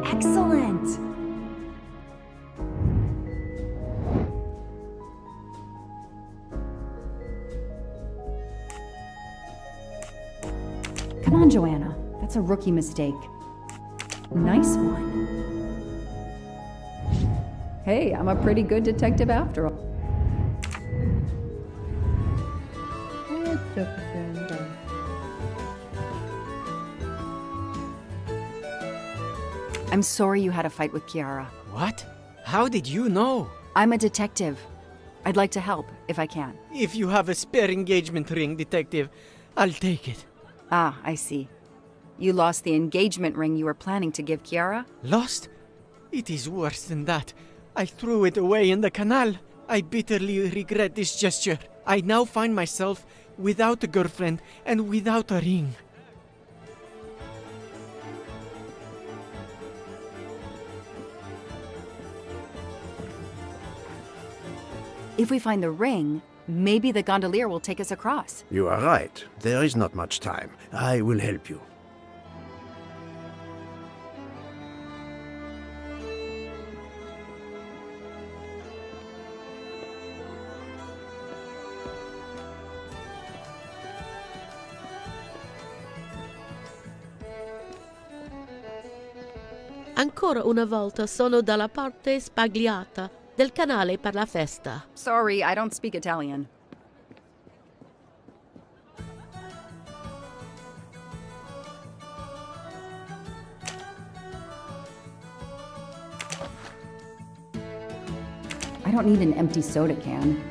Excellent! Come on, Joanna. That's a rookie mistake. Nice one. Hey, I'm a pretty good detective after all. I'm sorry you had a fight with Chiara. What? How did you know? I'm a detective. I'd like to help, if I can. If you have a spare engagement ring, detective, I'll take it. Ah, I see. You lost the engagement ring you were planning to give Chiara? Lost? It is worse than that. I threw it away in the canal. I bitterly regret this gesture. I now find myself without a girlfriend and without a ring. If we find the ring, maybe the gondolier will take us across. You are right. There is not much time. I will help you. Ancora una volta sono dalla parte spagliata del canale per la festa. Sorry, I don't speak Italian. I don't need an empty soda can.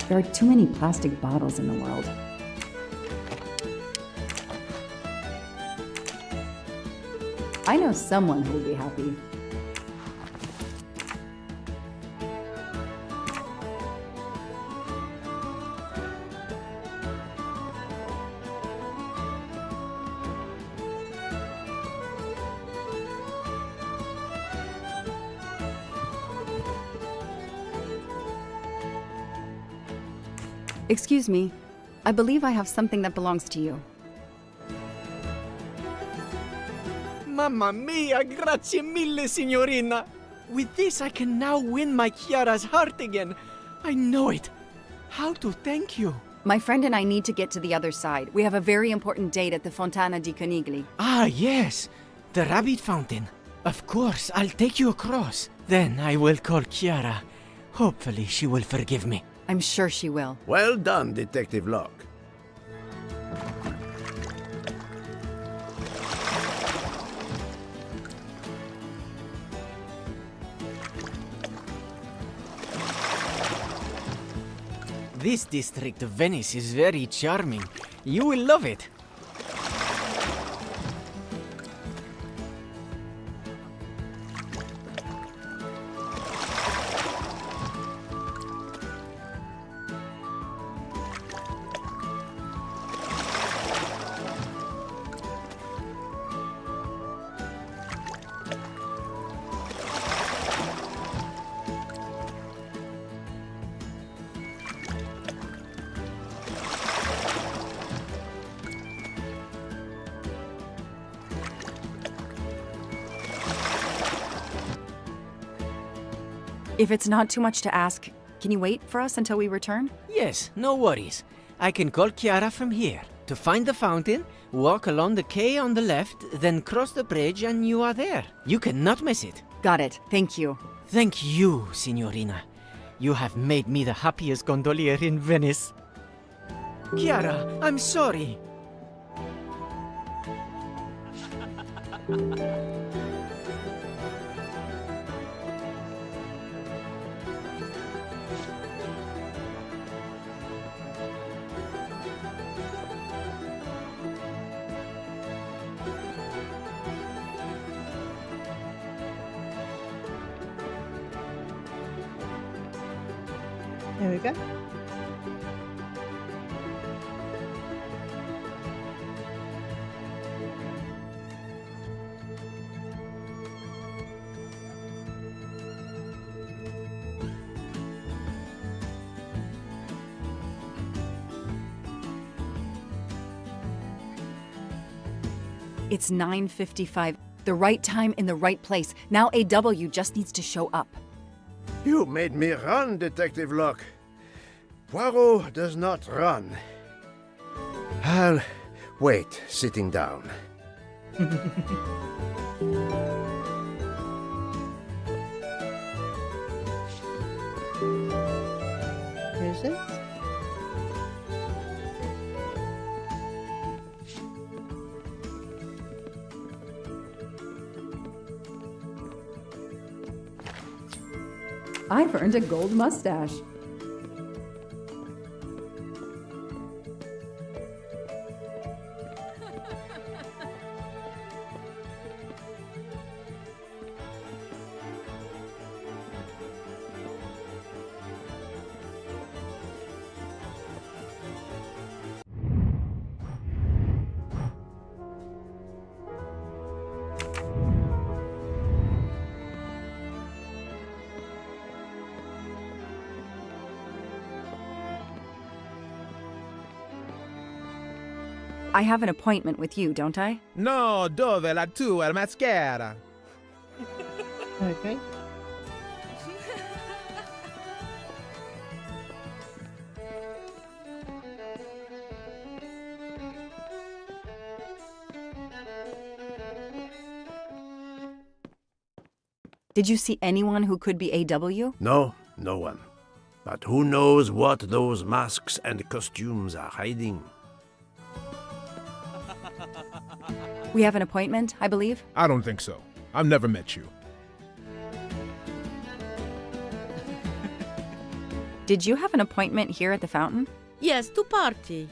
There are too many plastic bottles in the world. I know someone who will be happy. Excuse me. I believe I have something that belongs to you. Mamma mia, grazie mille, signorina. With this, I can now win my Chiara's heart again. I know it. How to thank you? My friend and I need to get to the other side. We have a very important date at the Fontana di Conigli. Ah, yes. The rabbit fountain. Of course, I'll take you across. Then I will call Chiara. Hopefully she will forgive me. I'm sure she will. Well done, Detective Locke. This district of Venice is very charming. You will love it. If it's not too much to ask, can you wait for us until we return? Yes, no worries. I can call Chiara from here. To find the fountain, walk along the quay on the left, then cross the bridge and you are there. You cannot miss it. Got it. Thank you. Thank you, Signorina. You have made me the happiest gondolier in Venice. Chiara, I'm sorry. There we go. It's 9:55. The right time in the right place. Now AW just needs to show up. You made me run, Detective Locke. Poirot does not run. I'll wait, sitting down. Is it? I've earned a gold mustache. I have an appointment with you, don't I? No, dove la tua mascara? Okay. Did you see anyone who could be AW? No, no one. But who knows what those masks and costumes are hiding? We have an appointment, I believe. I don't think so. I've never met you. Did you have an appointment here at the fountain? Yes, to party.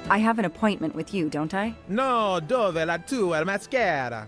I have an appointment with you, don't I? No, dove la tua mascara?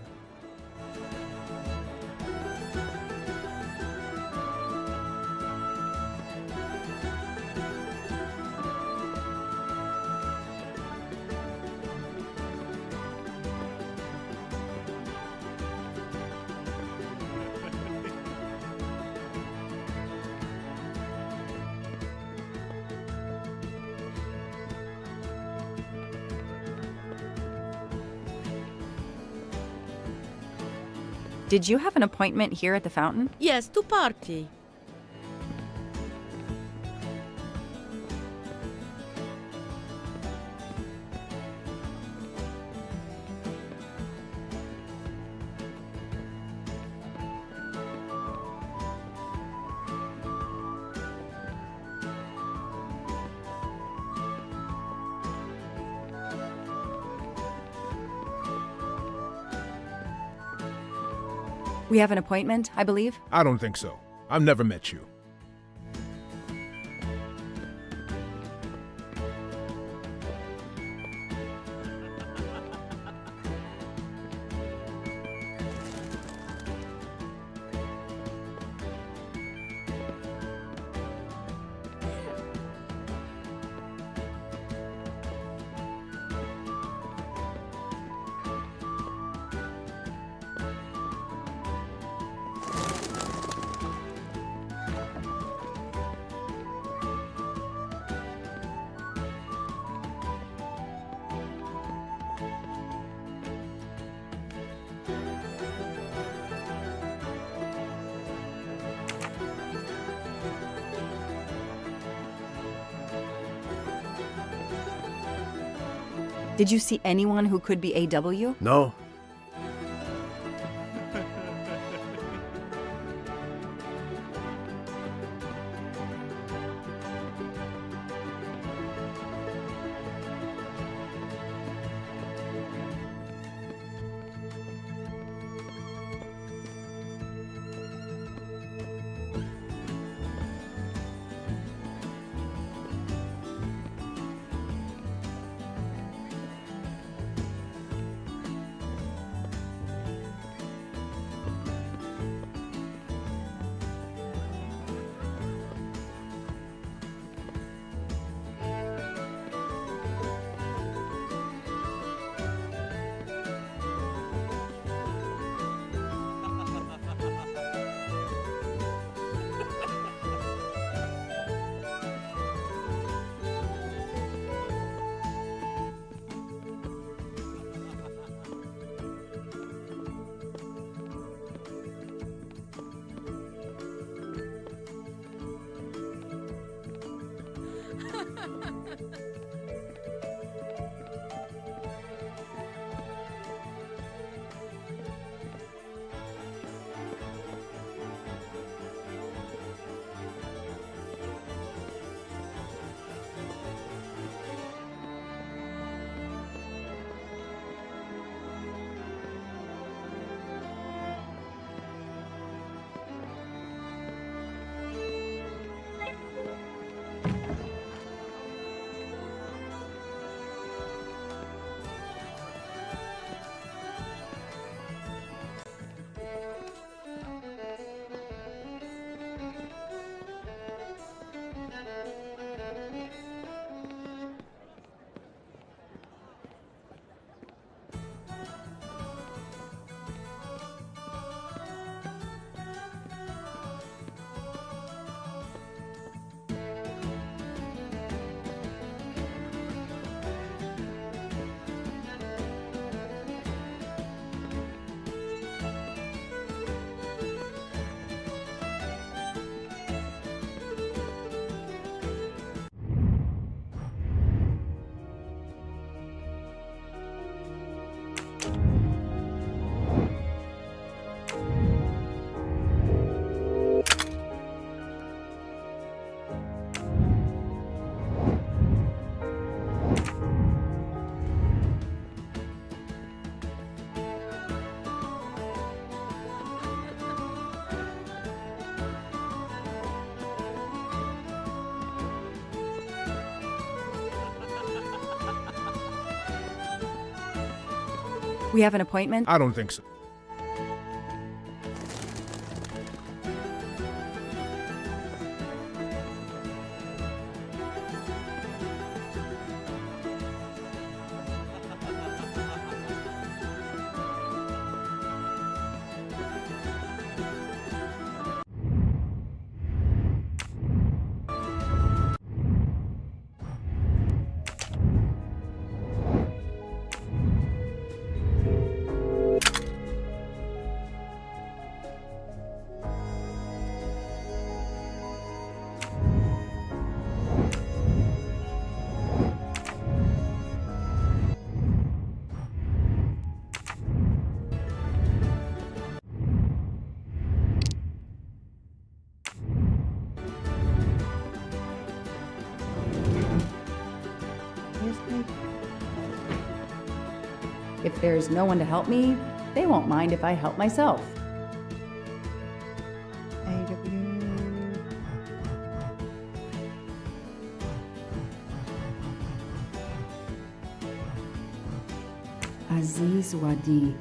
Did you have an appointment here at the fountain? Yes, to party. We have an appointment, I believe. I don't think so. I've never met you. Did you see anyone who could be AW? No. We have an appointment? I don't think so. If there's no one to help me, they won't mind if I help myself. AW. Aziz Wadi.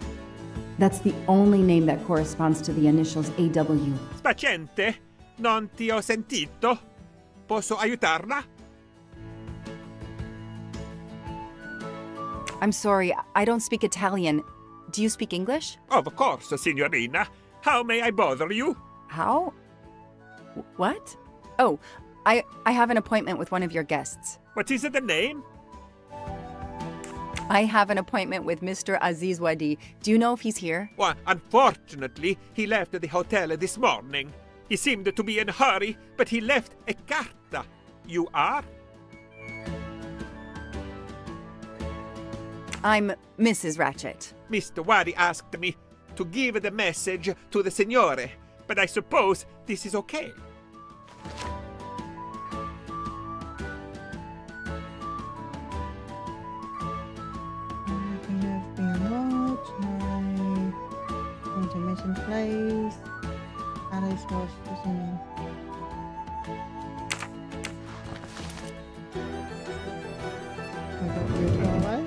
That's the only name that corresponds to the initials AW. Spaziente? Non ti ho sentito? Posso aiutarla? I'm sorry, I don't speak Italian. Do you speak English? Of course, signorina. How may I bother you? How? What? Oh, I have an appointment with one of your guests. What is the name? I have an appointment with Mr. Aziz Wadi. Do you know if he's here? Well, unfortunately, he left the hotel this morning. He seemed to be in a hurry, but he left a carta. You are? I'm Mrs. Ratchet. Mr. Wadi asked me to give the message to the signore, but I suppose this is okay. Everything has been watched. My intermission place. Alice was listening. We got you far away.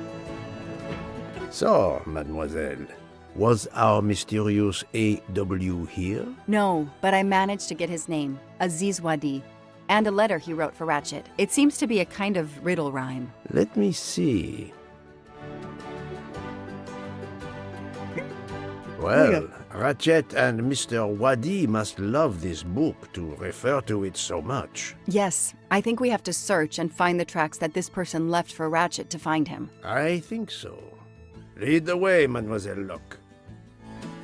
So, mademoiselle, was our mysterious AW here? No, but I managed to get his name, Aziz Wadi, and a letter he wrote for Ratchet. It seems to be a kind of riddle rhyme. Let me see. Well, Ratchet and Mr. Wadi must love this book to refer to it so much. Yes, I think we have to search and find the tracks that this person left for Ratchet to find him. I think so. Lead the way, Mademoiselle Locke.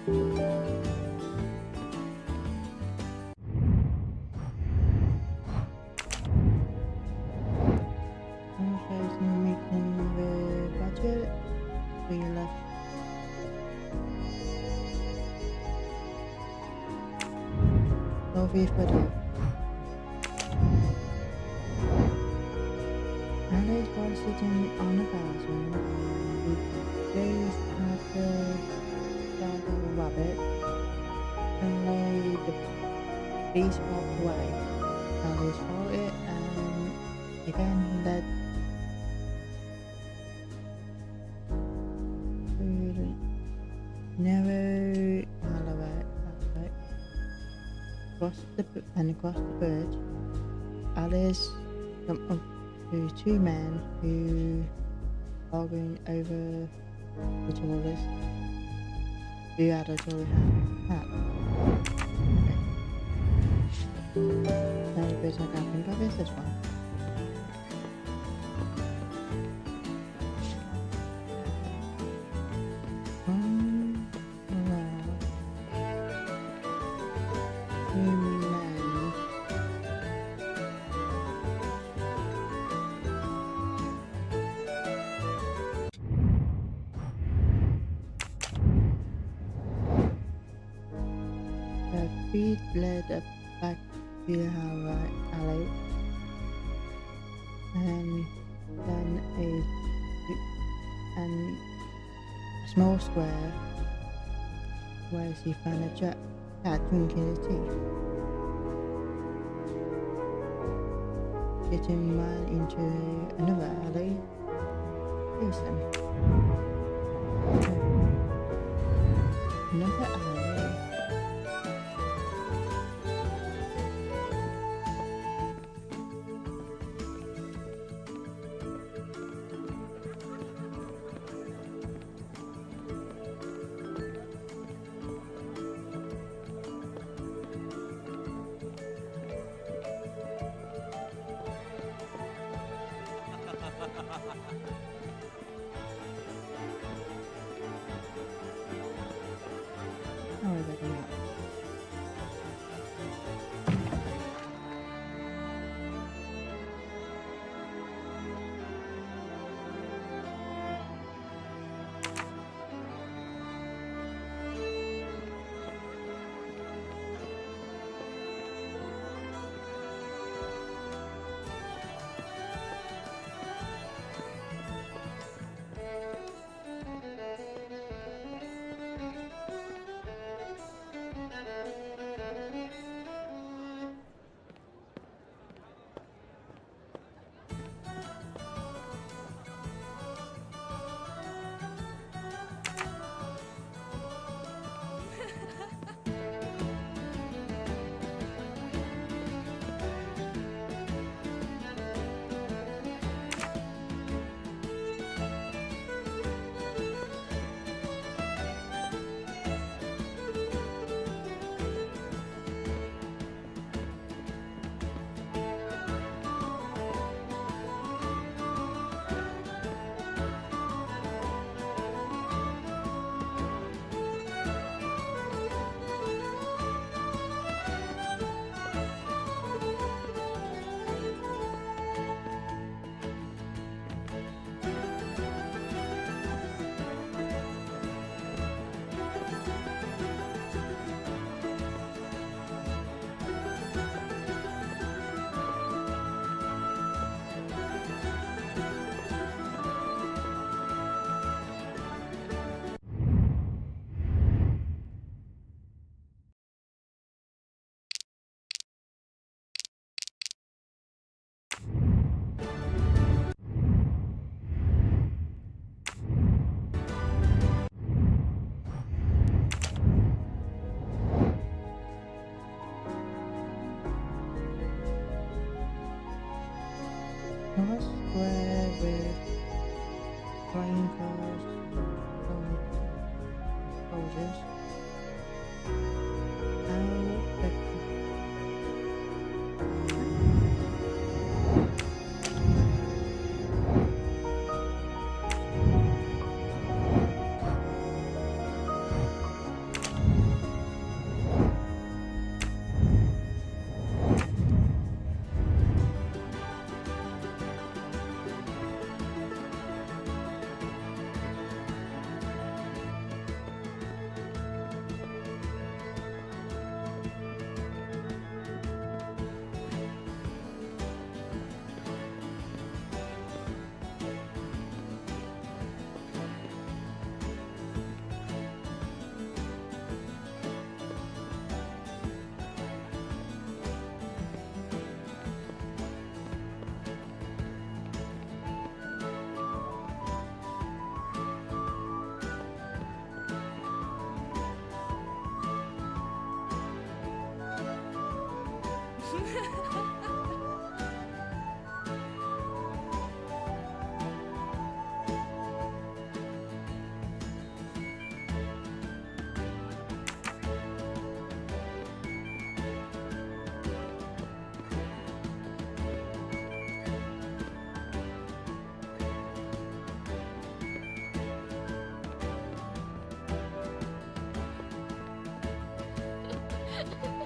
Also, some meeting with Ratchet. To your left. Over further. Alice was sitting on a bathroom with face at the side of a rabbit and laid the baseball away. Alice saw it and again let never across the bridge. Alice come up to two men who are going over the toilets who had a toilet hat. Now the bridge like happened, but this one. Her feet led up back to her alley, and then a small square where she found a cat drinking his tea. Getting ran into another alley. Listen. Another alley. How is that going out? flying cars, soldiers. How the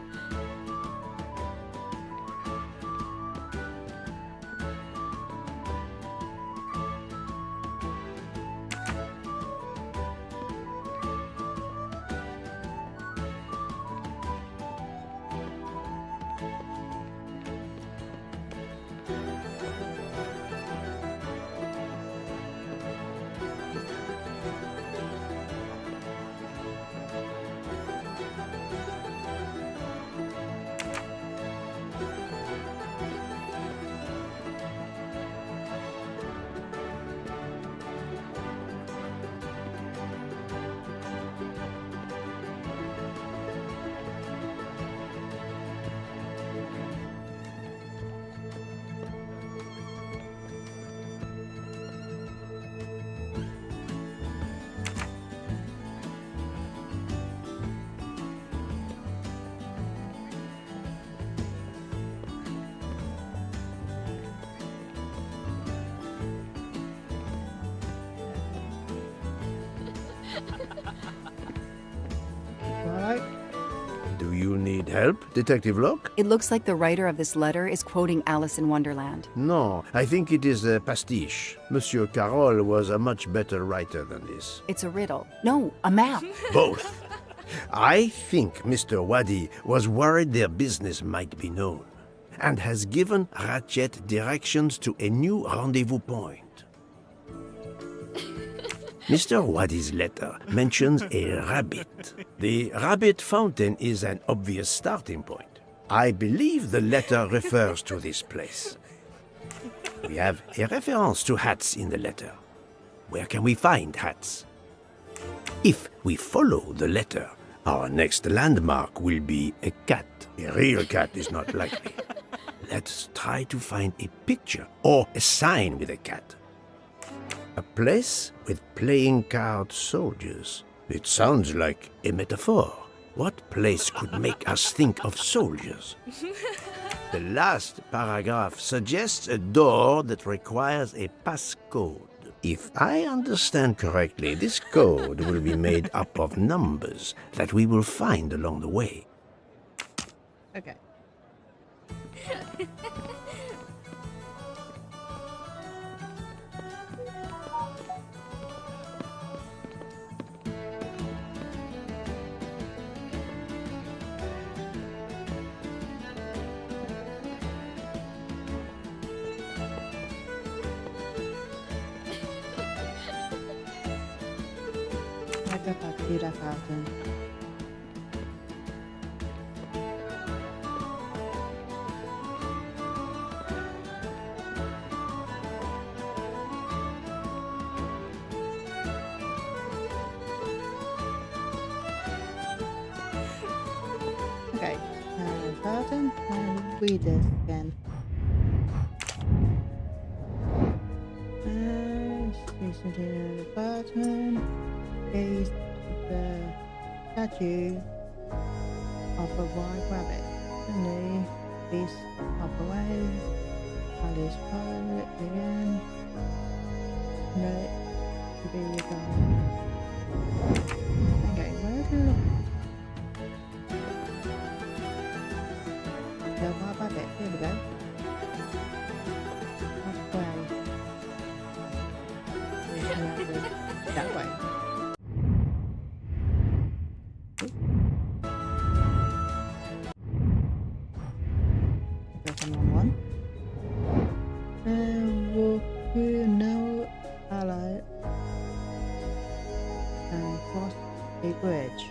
Alright. Do you need help, Detective Locke? It looks like the writer of this letter is quoting Alice in Wonderland. No, I think it is a pastiche. Monsieur Carroll was a much better writer than this. It's a riddle. No, a map. Both. I think Mr. Waddy was worried their business might be known, and has given Ratchet directions to a new rendezvous point. Mr. Waddy's letter mentions a rabbit. The rabbit fountain is an obvious starting point. I believe the letter refers to this place. We have a reference to hats in the letter. Where can we find hats? If we follow the letter, our next landmark will be a cat. A real cat is not likely. Let's try to find a picture or a sign with a cat. A place with playing card soldiers. It sounds like a metaphor. What place could make us think of soldiers? The last paragraph suggests a door that requires a passcode. If I understand correctly, this code will be made up of numbers that we will find along the way. Okay. I go back to that fountain. Okay, fountain, and read this again. Let's see. Listen to the button. Gaze at the statue of a white rabbit. Suddenly, this hop away. Alice pilot again. Let it be gone. Okay, where to look? The white rabbit. Here we go. That way. There's another one. Walk now ally and cross a bridge.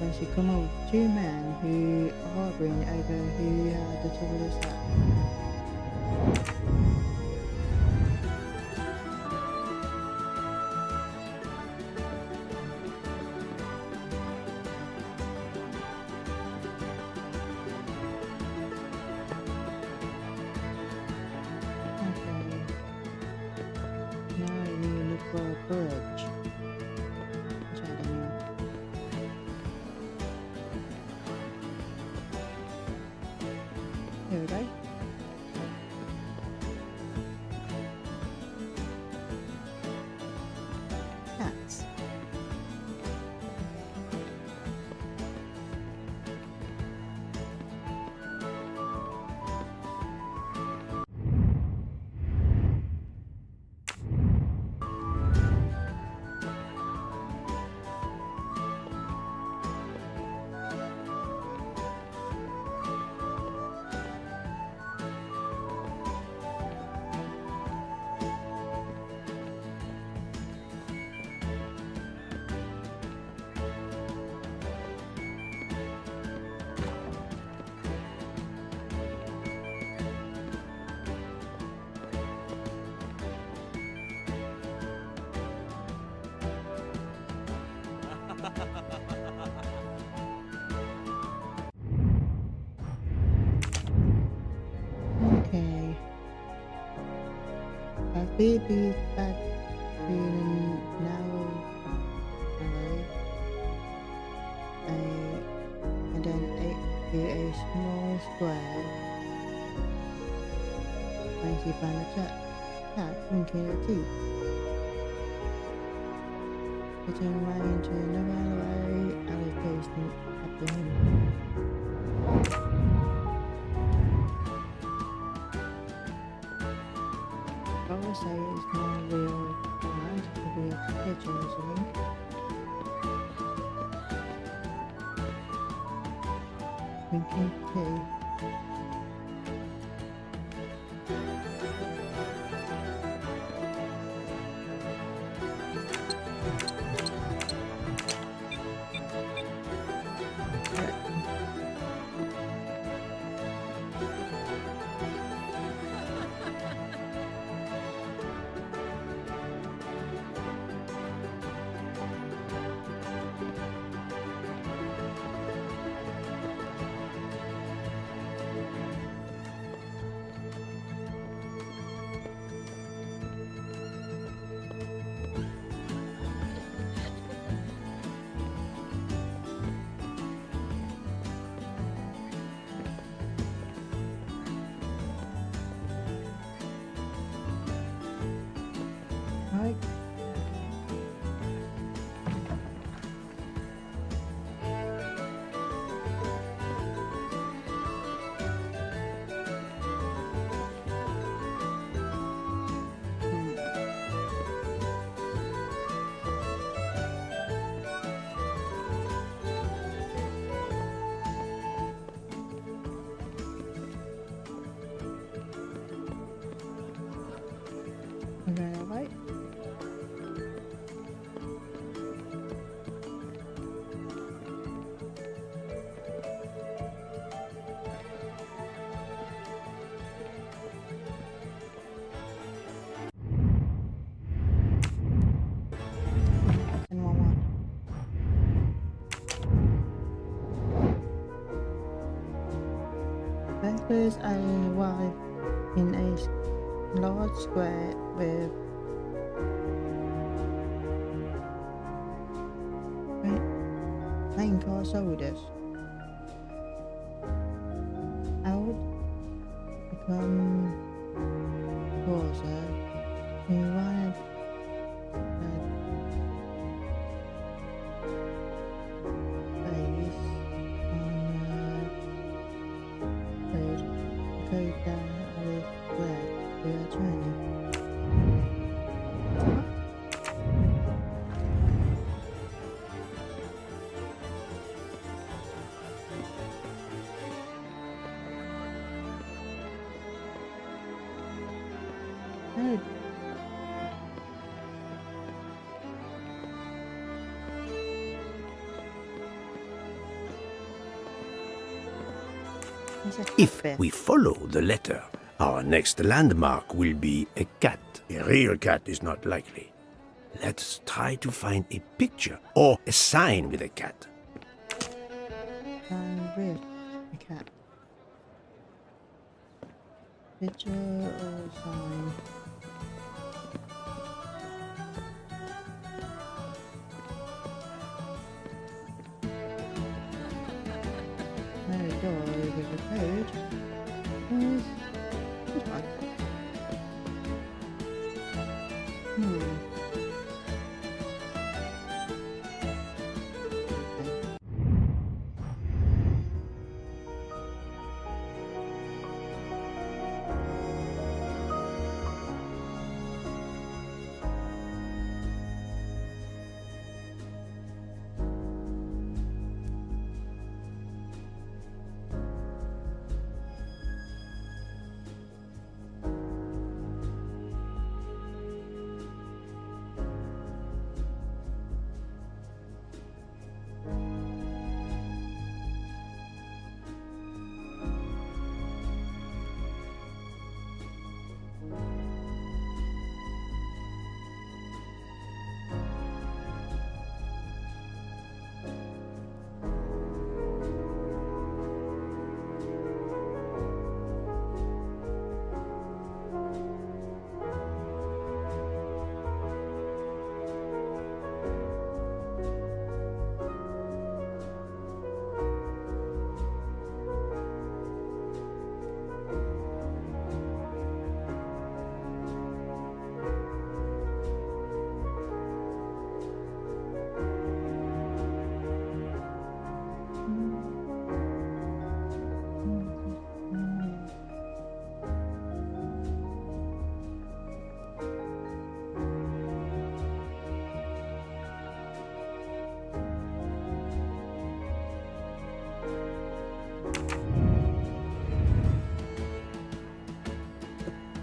When she come up with two men who are arguing over who had the tallest hat. Bridge. Here we go. Cats. Okay. A baby back to now and then to a small square. When she found a cat drinking her tea. She turned right into another alleyway, Alice gazed after him. I would say it's not a real plant, it could be a picture or something. Drinking tea. Right. Right. And one. Bankers arrive in a large square with our soldiers out become closer. We wanted base on the code that with where we are training. Good. If we follow the letter, our next landmark will be a cat. A real cat is not likely. Let's try to find a picture or a sign with a cat. With a cat. Picture or sign. There we go, with the code. Is this one?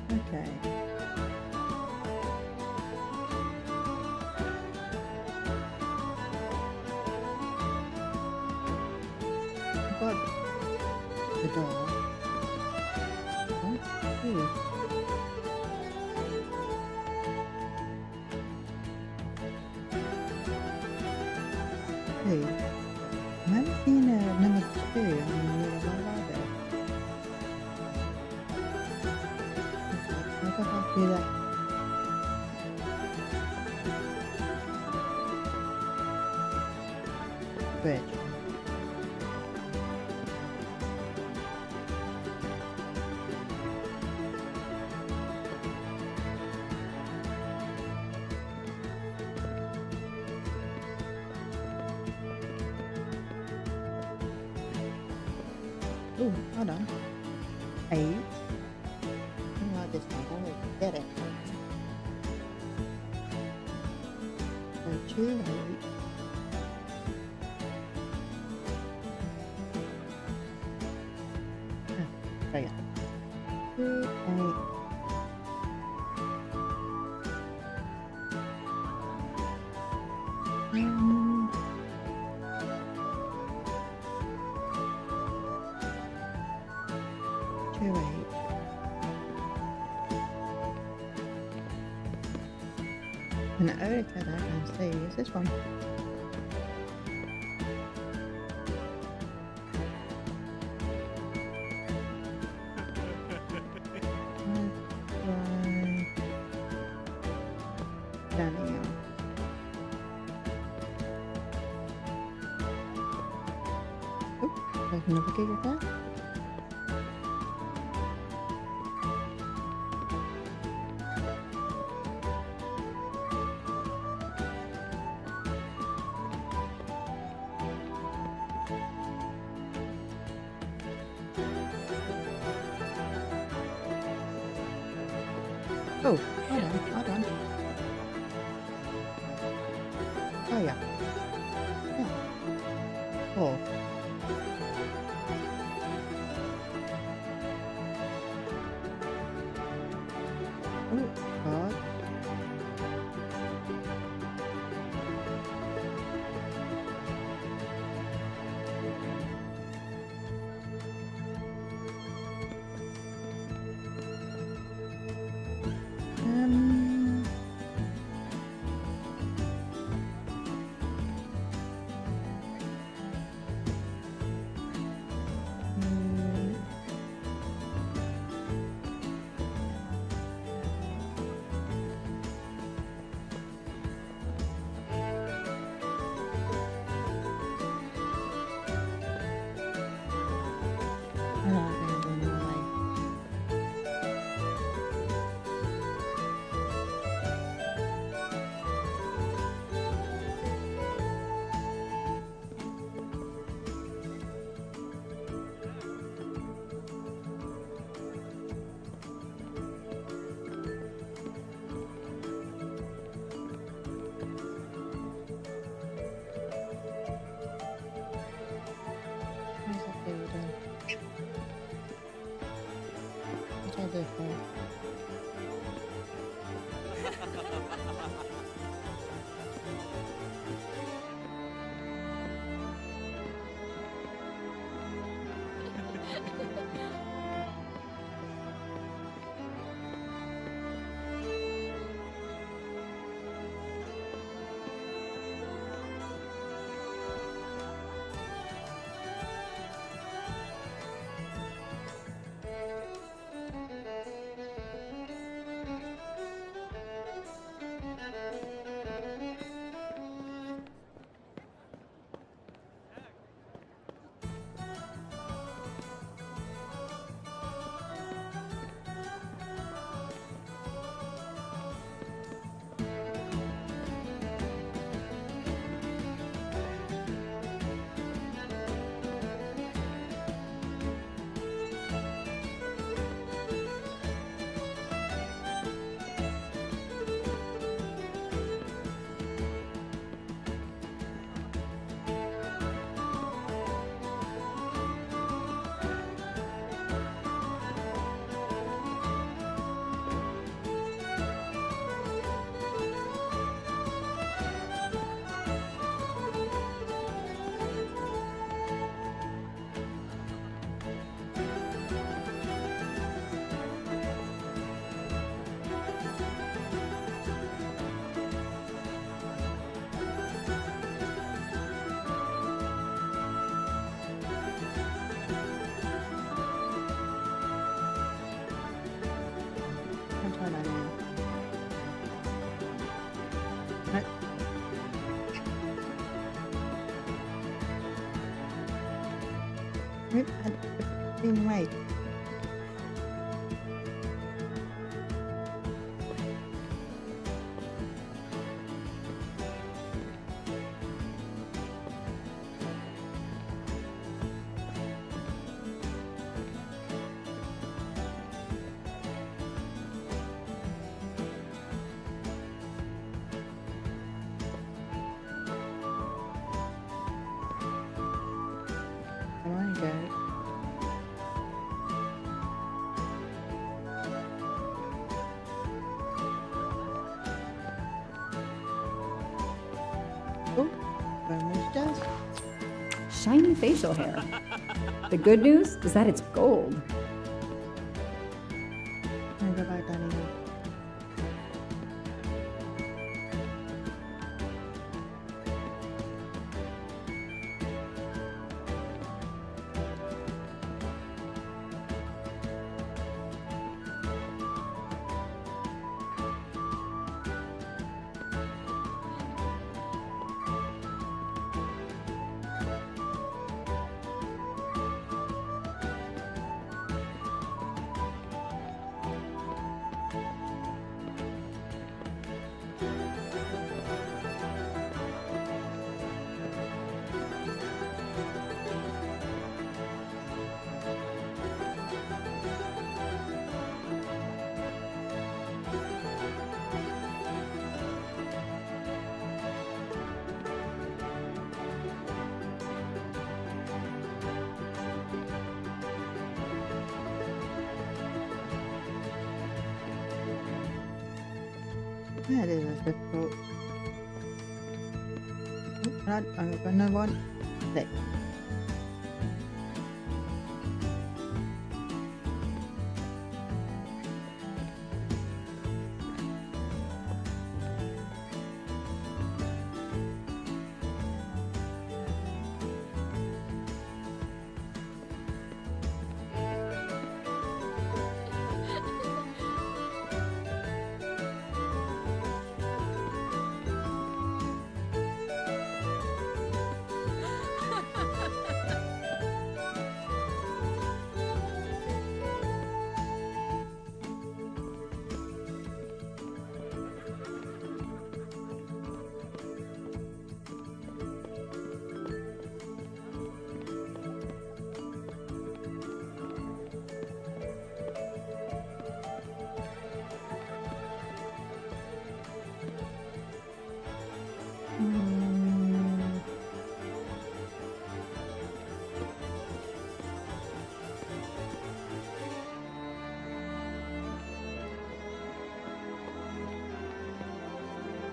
Okay. I've got the door. Oh, ooh. Hey, I haven't seen a number 2 on the little library. I guess I'll do that. Bridge. Ooh, hold on. 8. Like this one. Oh, get it. So 2, 8. There you go. 2, 8. And the only card I can see is this one. I've never figured that. Oh, hold on, hold on. Oh yeah. Yeah. Cool. Oh god. Um. mm, I think I'm going my way. Where's that building? What's all this for? I'll try that now. Right. Nope, had been right. Come on, you guys. Oh, almost does. Shiny facial hair. The good news is that it's gold. I'm gonna go back down here. That is difficult. Oh, I got another one. There.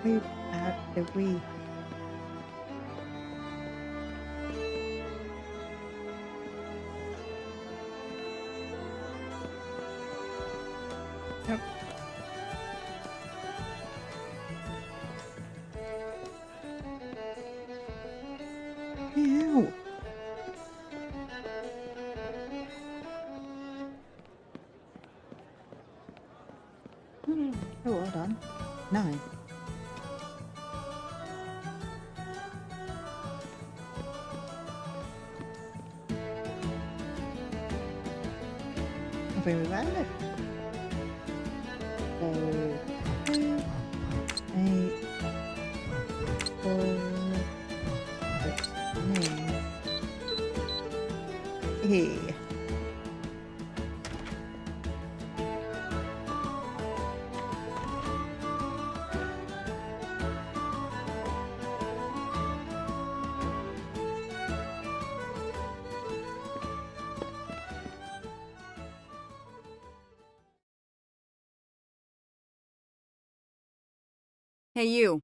We have the we. Yep. Ew. Oh, well done. 9. Very well. So, 2, 8, 4, 6, 9. Hey. Hey, you.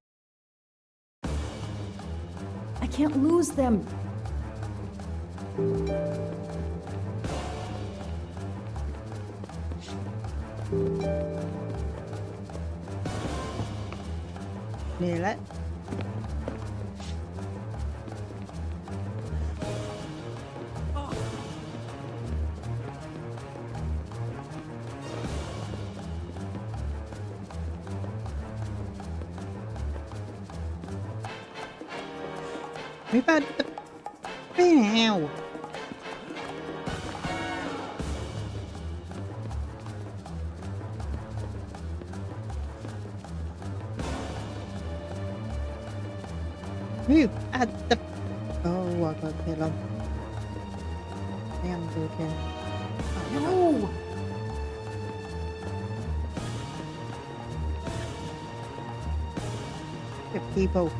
I can't lose them. Nail it. We've had the Ow. Move at the. Oh, I got kill him. I am joking. No! Good people.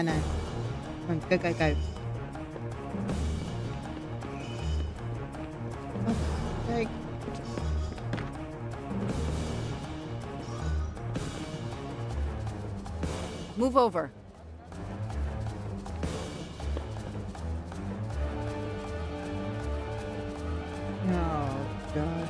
No. Come on, go. Oh, okay. Move over. Oh, God.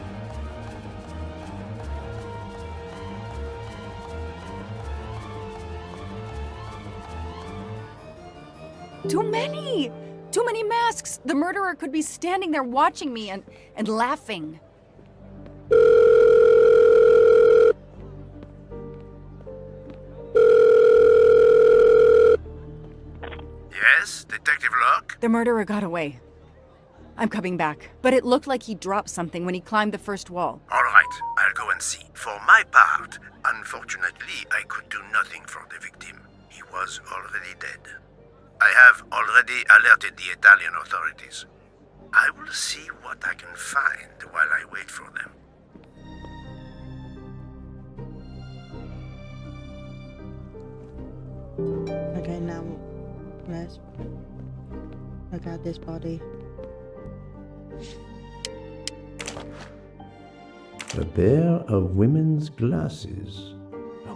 Too many! Too many masks! The murderer could be standing there watching me and laughing. Yes, Detective Locke? The murderer got away. I'm coming back, but it looked like he dropped something when he climbed the first wall. All right, I'll go and see. For my part, unfortunately, I could do nothing for the victim. He was already dead. I have already alerted the Italian authorities. I will see what I can find while I wait for them. Okay, now let's look at this body. A pair of women's glasses.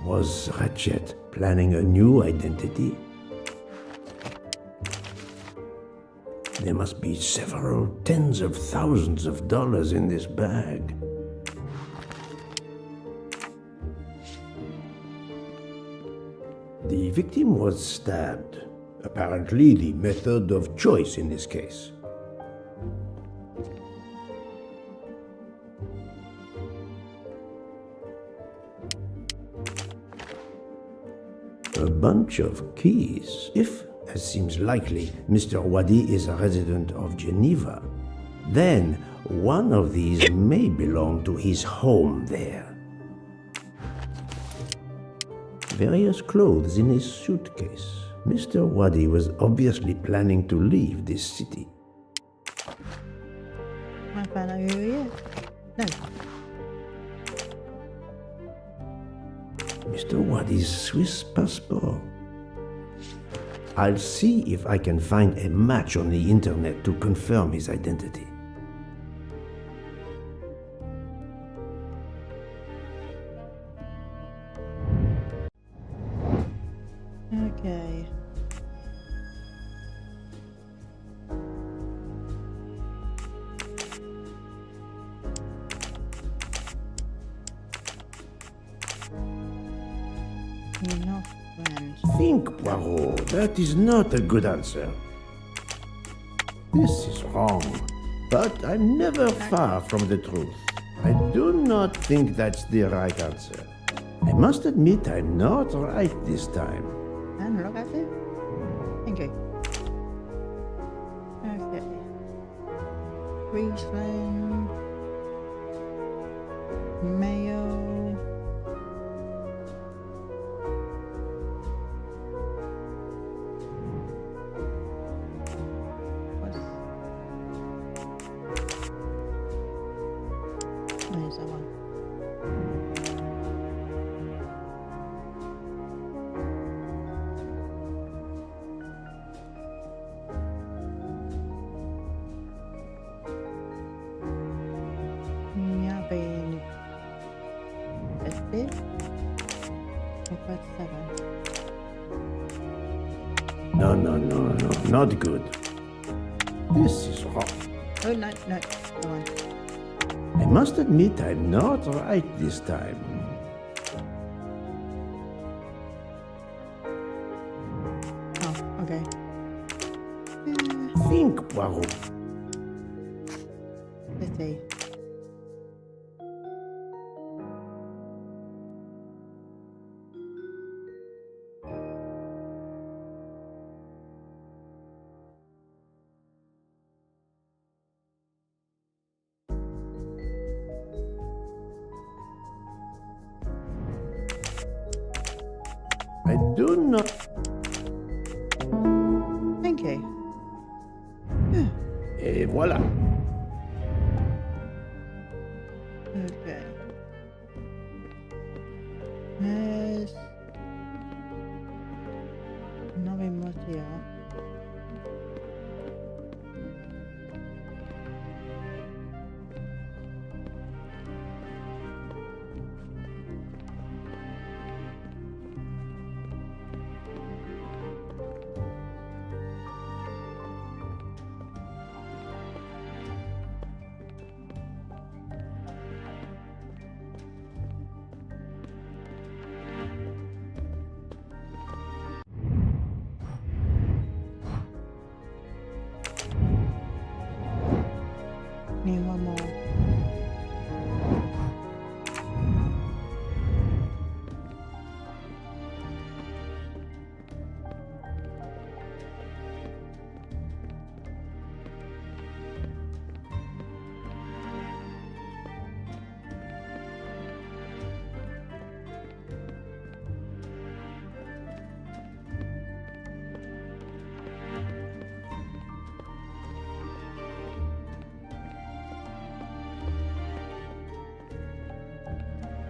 Was Ratchet planning a new identity? There must be several tens of thousands of dollars in this bag. The victim was stabbed. Apparently the method of choice in this case. A bunch of keys. If, as seems likely, Mr. Wadi is a resident of Geneva, then one of these may belong to his home there. Various clothes in his suitcase. Mr. Wadi was obviously planning to leave this city. I found out who he is. No. Mr. Wadi's Swiss passport. I'll see if I can find a match on the internet to confirm his identity. Okay. Enough friends. Think, Poirot. That is not a good answer. This is wrong. But I'm never far from the truth. I do not think that's the right answer. I must admit I'm not right this time. And look at it. Thank you. Okay. Riesling. Mayo. Where's that one? Yeah, been tested. About 7. No, not good. This is wrong. Oh, no, go on. I must admit I'm not right this time. Oh, okay. Think, Poirot. Let's see. I do not... Thank you. Et voilà. Okay. There's nothing much here. Need one more.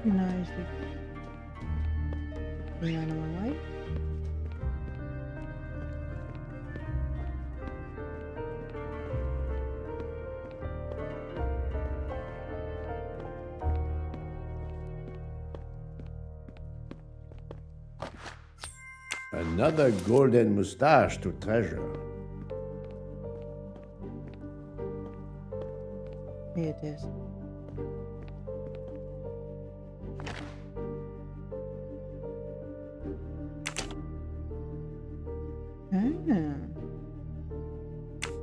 No, is the other one right? Another golden moustache to treasure. Here it is.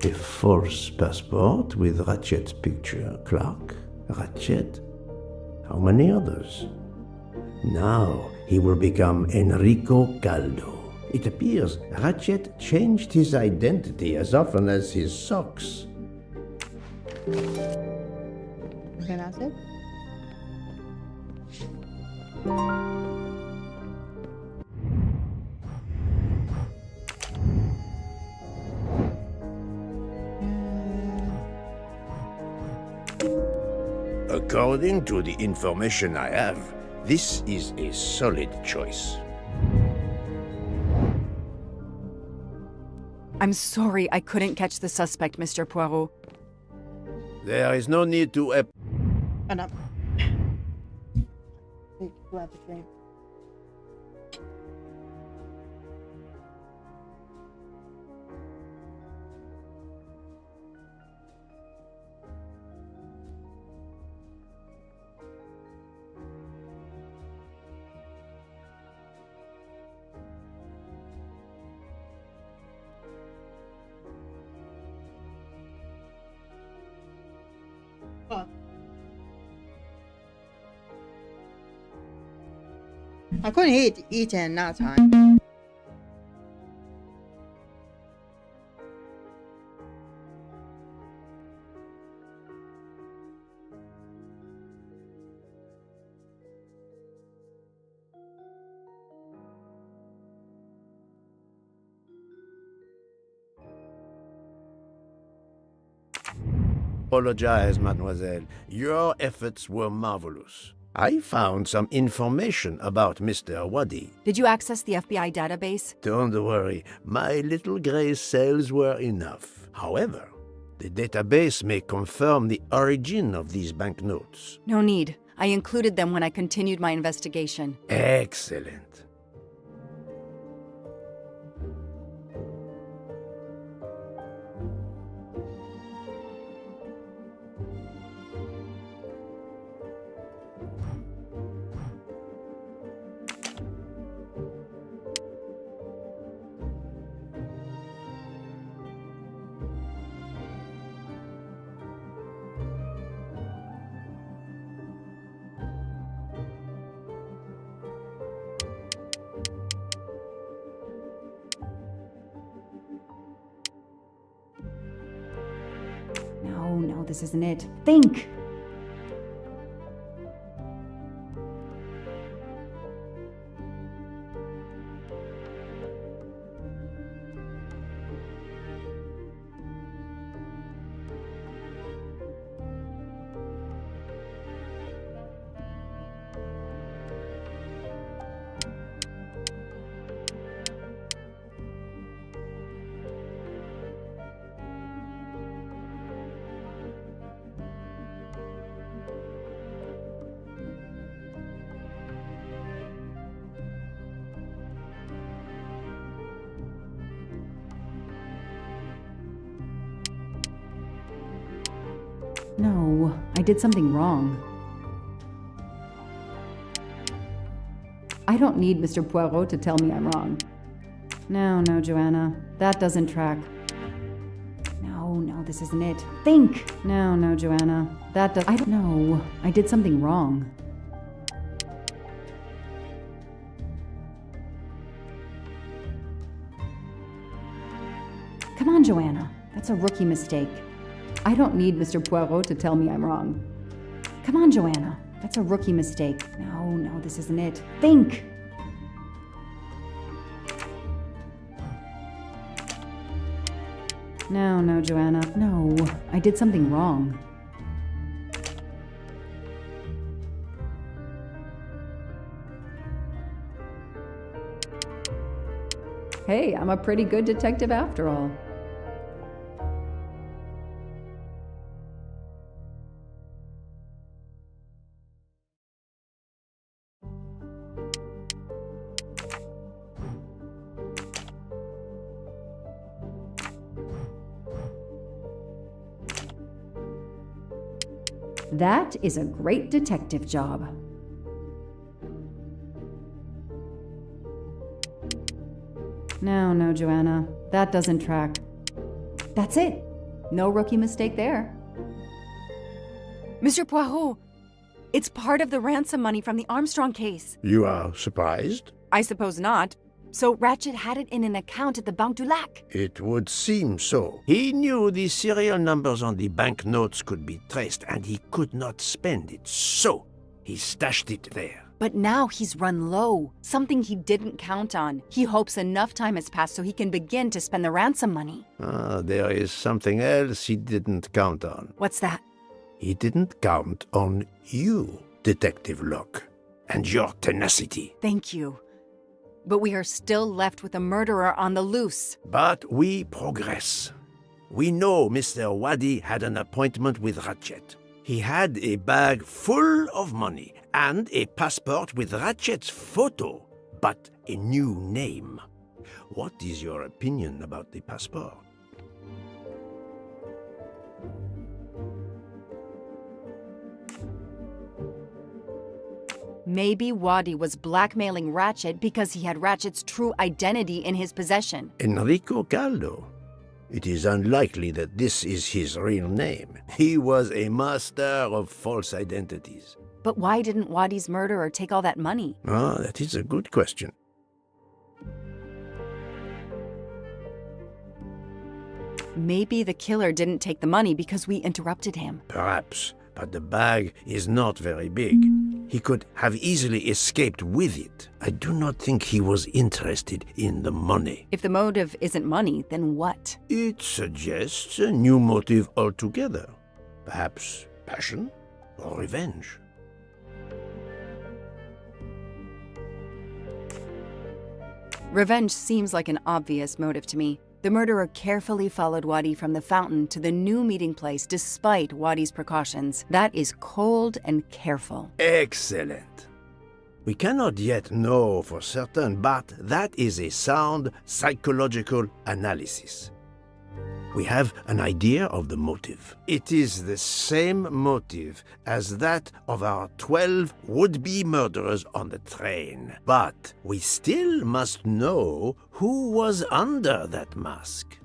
A false passport with Ratchet's picture. Clark, Ratchet. How many others? Now he will become Enrico Caldo. It appears Ratchet changed his identity as often as his socks. Okay, that's it. According to the information I have, this is a solid choice. I'm sorry I couldn't catch the suspect, Mr. Poirot. There is no need to And up. Grab a drink. I couldn't eat it in that time. Apologize, mademoiselle. Your efforts were marvelous. I found some information about Mr. Wadi. Did you access the FBI database? Don't worry, my little gray cells were enough. However, the database may confirm the origin of these banknotes. No need. I included them when I continued my investigation. Excellent. No, this isn't it. Think! No, I did something wrong. I don't need Mr. Poirot to tell me I'm wrong. No, Joanna. That doesn't track. No, this isn't it. Think! No, Joanna. That does- I don't know. I did something wrong. Come on, Joanna. That's a rookie mistake. I don't need Mr. Poirot to tell me I'm wrong. Come on, Joanna. That's a rookie mistake. No, this isn't it. Think! No, Joanna. No, I did something wrong. Hey, I'm a pretty good detective after all. That is a great detective job. No, Joanna. That doesn't track. That's it. No rookie mistake there. Mr. Poirot, it's part of the ransom money from the Armstrong case. You are surprised? I suppose not. So Ratchet had it in an account at the Banque du Lac. It would seem so. He knew the serial numbers on the banknotes could be traced, and he could not spend it, so he stashed it there. But now he's run low, something he didn't count on. He hopes enough time has passed so he can begin to spend the ransom money. There is something else he didn't count on. What's that? He didn't count on you, Detective Locke, and your tenacity. Thank you. But we are still left with a murderer on the loose. But we progress. We know Mr. Wadi had an appointment with Ratchet. He had a bag full of money and a passport with Ratchet's photo, but a new name. What is your opinion about the passport? Maybe Wadi was blackmailing Ratchet because he had Ratchet's true identity in his possession. Enrico Caldo. It is unlikely that this is his real name. He was a master of false identities. But why didn't Wadi's murderer take all that money? That is a good question. Maybe the killer didn't take the money because we interrupted him. Perhaps, but the bag is not very big. He could have easily escaped with it. I do not think he was interested in the money. If the motive isn't money, then what? It suggests a new motive altogether. Perhaps passion or revenge. Revenge seems like an obvious motive to me. The murderer carefully followed Wadi from the fountain to the new meeting place despite Wadi's precautions. That is cold and careful. Excellent. We cannot yet know for certain, but that is a sound psychological analysis. We have an idea of the motive. It is the same motive as that of our 12 would-be murderers on the train. But we still must know who was under that mask.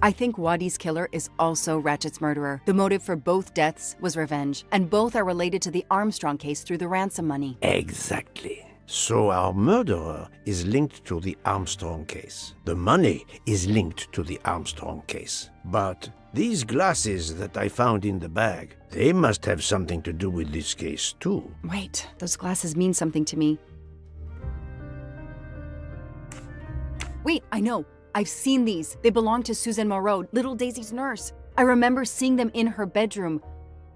I think Wadi's killer is also Ratchet's murderer. The motive for both deaths was revenge, and both are related to the Armstrong case through the ransom money. Exactly. So our murderer is linked to the Armstrong case. The money is linked to the Armstrong case. But these glasses that I found in the bag, they must have something to do with this case too. Wait, those glasses mean something to me. Wait, I know. I've seen these. They belong to Suzanne Moreau, little Daisy's nurse. I remember seeing them in her bedroom,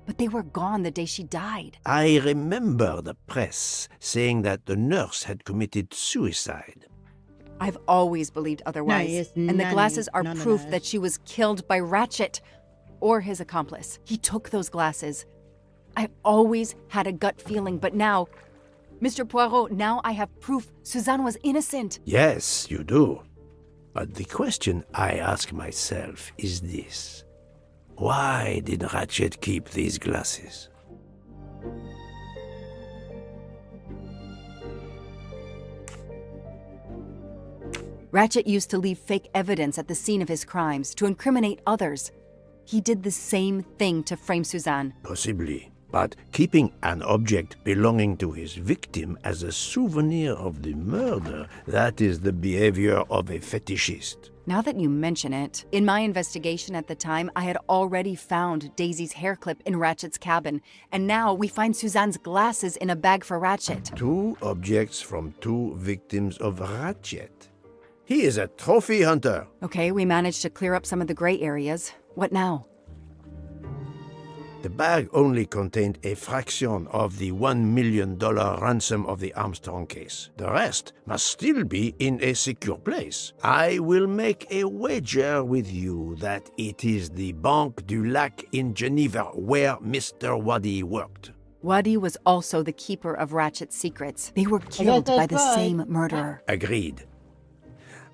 but they were gone the day she died. I remember the press saying that the nurse had committed suicide. I've always believed otherwise, and the glasses are proof that she was killed by Ratchet or his accomplice. He took those glasses. I always had a gut feeling, but now, Mr. Poirot, now I have proof Suzanne was innocent. Yes, you do. But the question I ask myself is this. Why did Ratchet keep these glasses? Ratchet used to leave fake evidence at the scene of his crimes to incriminate others. He did the same thing to frame Suzanne. Possibly. But keeping an object belonging to his victim as a souvenir of the murder, that is the behavior of a fetishist. Now that you mention it, in my investigation at the time, I had already found Daisy's hair clip in Ratchet's cabin, and now we find Suzanne's glasses in a bag for Ratchet. 2 objects from 2 victims of Ratchet. He is a trophy hunter. Okay, we managed to clear up some of the gray areas. What now? The bag only contained a fraction of the $1 million ransom of the Armstrong case. The rest must still be in a secure place. I will make a wager with you that it is the Banque du Lac in Geneva where Mr. Wadi worked. Wadi was also the keeper of Ratchet's secrets. They were killed by the same murderer. Agreed.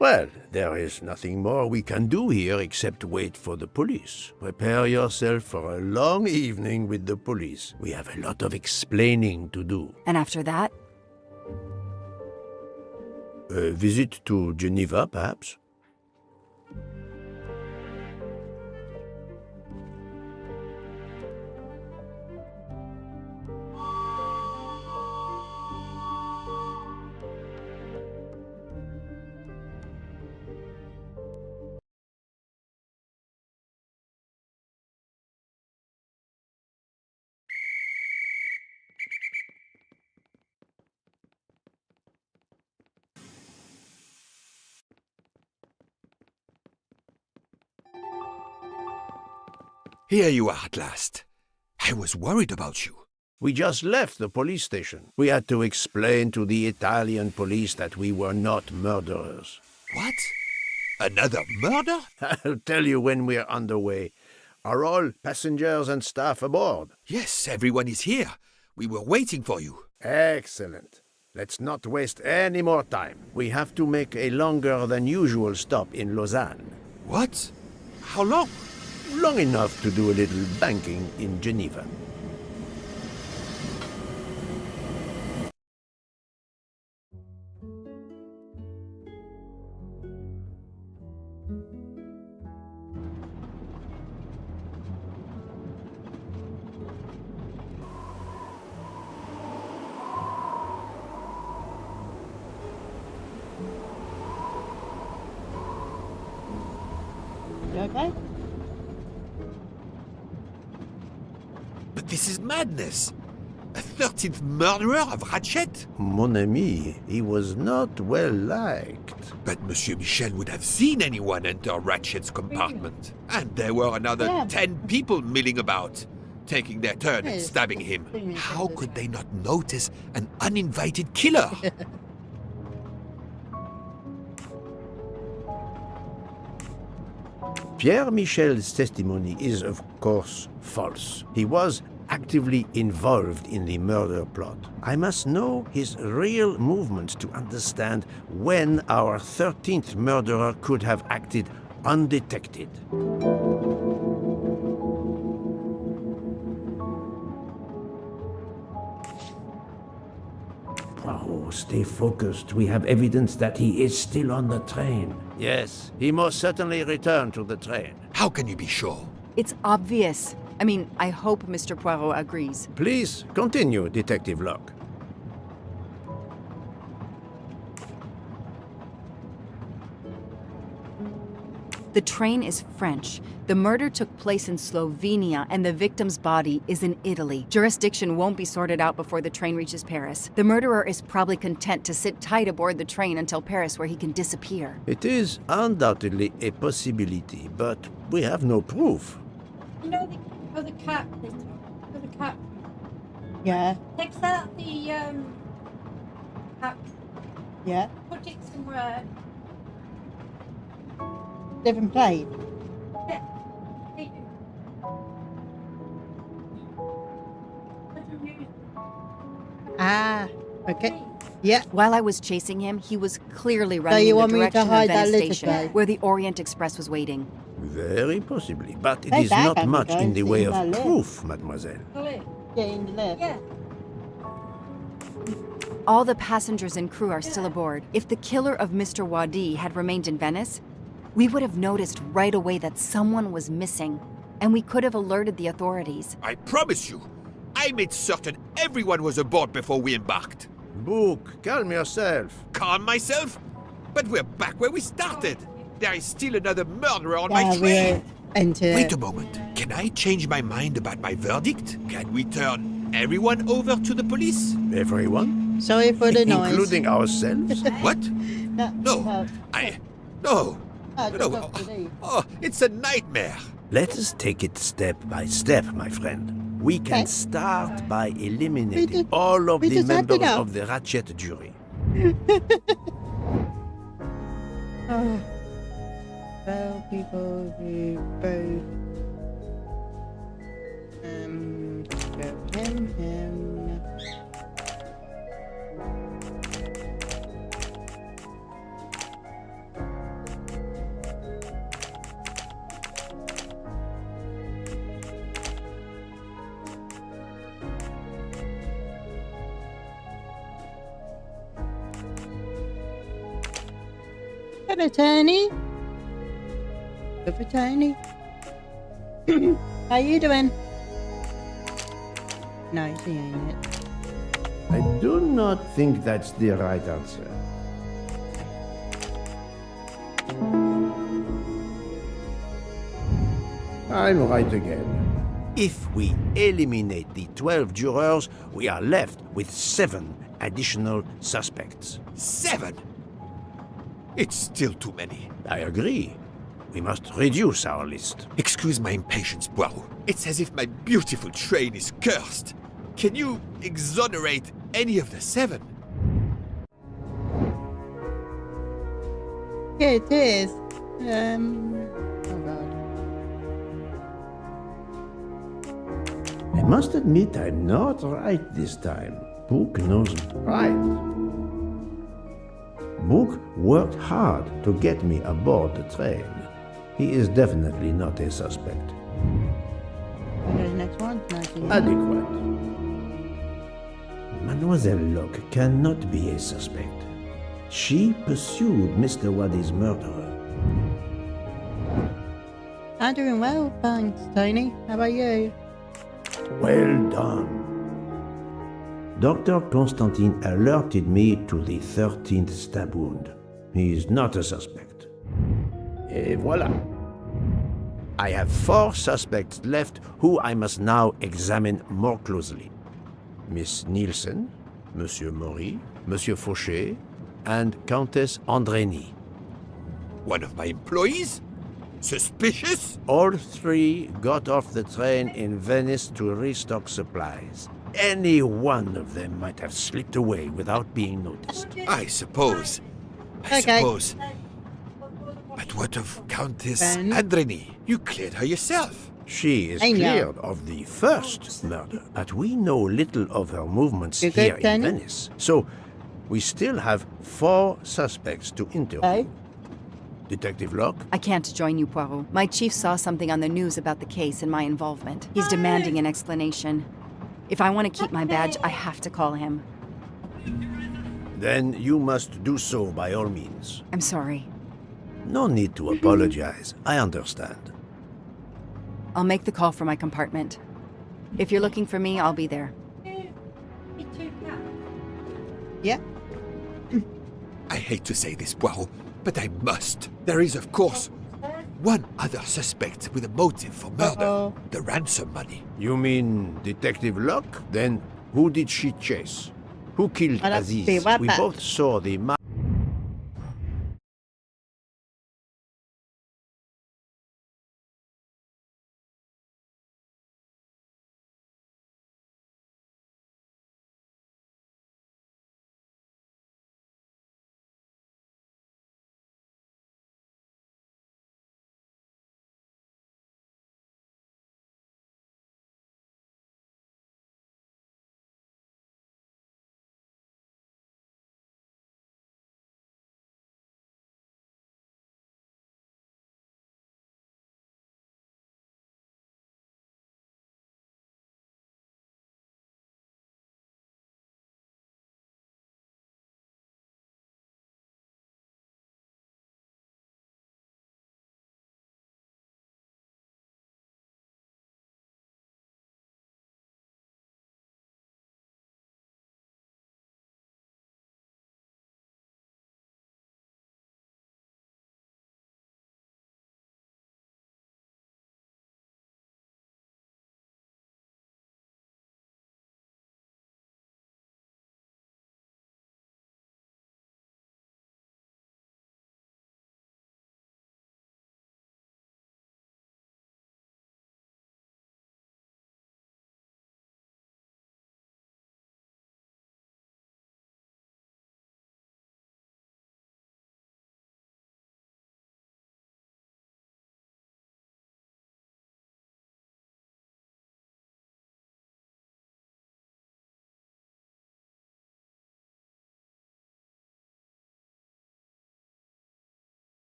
Well, there is nothing more we can do here except wait for the police. Prepare yourself for a long evening with the police. We have a lot of explaining to do. And after that? A visit to Geneva, perhaps? Here you are at last. I was worried about you. We just left the police station. We had to explain to the Italian police that we were not murderers. What? Another murder? I'll tell you when we're underway. Are all passengers and staff aboard? Yes, everyone is here. We were waiting for you. Excellent. Let's not waste any more time. We have to make a longer than usual stop in Lausanne. What? How long? Long enough to do a little banking in Geneva. You okay? But this is madness. A 13th murderer of Ratchet? Mon ami, he was not well liked. But Monsieur Michel would have seen anyone enter Ratchet's compartment. And there were another 10 people milling about, taking their turn and stabbing him. How could they not notice an uninvited killer? Pierre Michel's testimony is, of course, false. He was actively involved in the murder plot. I must know his real movements to understand when our 13th murderer could have acted undetected. Poirot, stay focused. We have evidence that he is still on the train. Yes, he most certainly returned to the train. How can you be sure? It's obvious. I mean, I hope Mr. Poirot agrees. Please continue, Detective Locke. The train is French. The murder took place in Slovenia, and the victim's body is in Italy. Jurisdiction won't be sorted out before the train reaches Paris. The murderer is probably content to sit tight aboard the train until Paris, where he can disappear. It is undoubtedly a possibility, but we have no proof. You know the cat they took? The cat Yeah. takes out the cat, Yeah. put it somewhere. Different plane. Yeah. They do. Let them use Ah. Okay. Yeah. While I was chasing him, he was clearly running So you in want the me to direction of hide that Venice little Station, place? where the Orient Express was waiting. Very possibly, but it Hey, is Dad, not can much go in the see way my of lift. proof, mademoiselle. the lid. Get in the lift. Yeah. All the passengers and crew are still aboard. If the killer of Mr. Wadi had remained in Venice, we would have noticed right away that someone was missing, and we could have alerted the authorities. I promise you, I made certain everyone was aboard before we embarked. Book, calm yourself. Calm myself? But we're back where we started. There is still another murderer on Yeah, my train. Wait a a moment. Can I change my mind about my verdict? Can we turn everyone over to the police? Everyone? Sorry for the noise. Including ourselves? What? No. No. No. No. Oh, No. just off the lead. Oh, it's a nightmare. Let us take it step by step, my friend. We can Okay. start by eliminating just- all of we the just had members enough. of the Ratchet jury. Oh. Well, people who both go him. Hello, Tony. Good for Tony. How you doing? Nice, ain't it? I do not think that's the right answer. I'm right again. If we eliminate the 12 jurors, we are left with 7 additional suspects. 7? It's still too many. I agree. We must reduce our list. Excuse my impatience, Poirot. It's as if my beautiful train is cursed. Can you exonerate any of the 7? Yeah, it is. Oh god. I must admit I'm not right this time. Book knows right. Book worked hard to get me aboard the train. He is definitely not a suspect. Okay, next one. Adequate. Mademoiselle Locke cannot be a suspect. She pursued Mr. Waddy's murderer. I'm doing well, thanks, Tony. How about you? Well done. Dr. Constantine alerted me to the 13th stab wound. He is not a suspect. Et voilà. I have 4 suspects left who I must now examine more closely. Miss Nielsen, Monsieur Maury, Monsieur Fauché, and Countess Andrény. One of my employees? Suspicious? All 3 got off the train in Venice to restock supplies. Any one of them might have slipped away without being noticed. I suppose. I suppose. But what of Countess Andrény? You cleared her yourself. She is cleared of the first murder, but we know little of her movements here in Venice. So, we still have 4 suspects to interview. Detective Locke? I can't join you, Poirot. My chief saw something on the news about the case and my involvement. He's demanding an explanation. If I want to keep my badge, I have to call him. Then you must do so by all means. I'm sorry. No need to apologize. I understand. I'll make the call for my compartment. If you're looking for me, I'll be there. Yep. I hate to say this, Poirot, but I must. There is, of course, one other suspect with a motive for murder. The ransom money. You mean Detective Locke? Then who did she chase? Who killed Aziz? We both saw the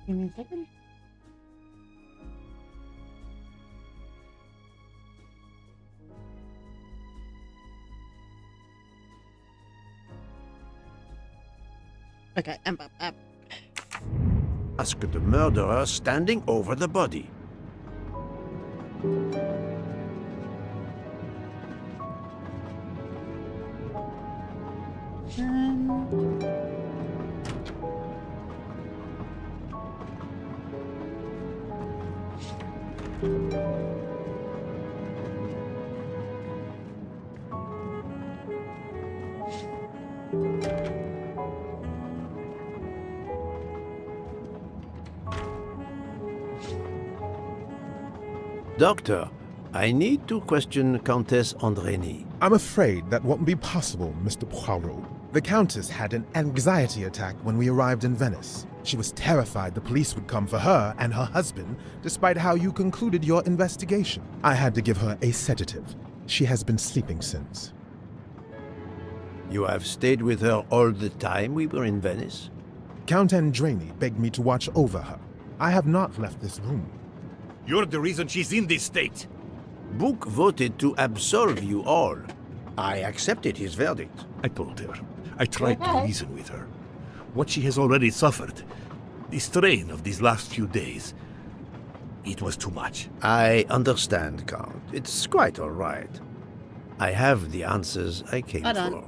Give me a second. Okay, I'm up. Asked the murderer standing over the body. Doctor, I need to question Countess Andrény. I'm afraid that won't be possible, Mr. Poirot. The Countess had an anxiety attack when we arrived in Venice. She was terrified the police would come for her and her husband, despite how you concluded your investigation. I had to give her a sedative. She has been sleeping since. You have stayed with her all the time we were in Venice? Count Andrény begged me to watch over her. I have not left this room. You're the reason she's in this state. Book voted to absolve you all. I accepted his verdict. I told her. I tried to reason with her. What she has already suffered, the strain of these last few days, it was too much. I understand, Count. It's quite all right. I have the answers I came for.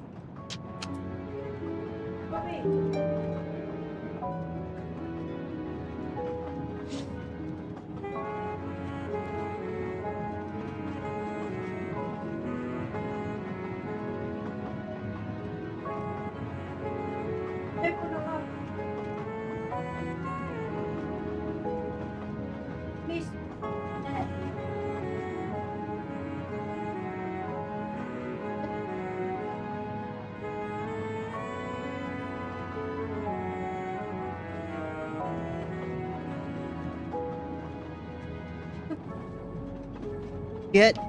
Get.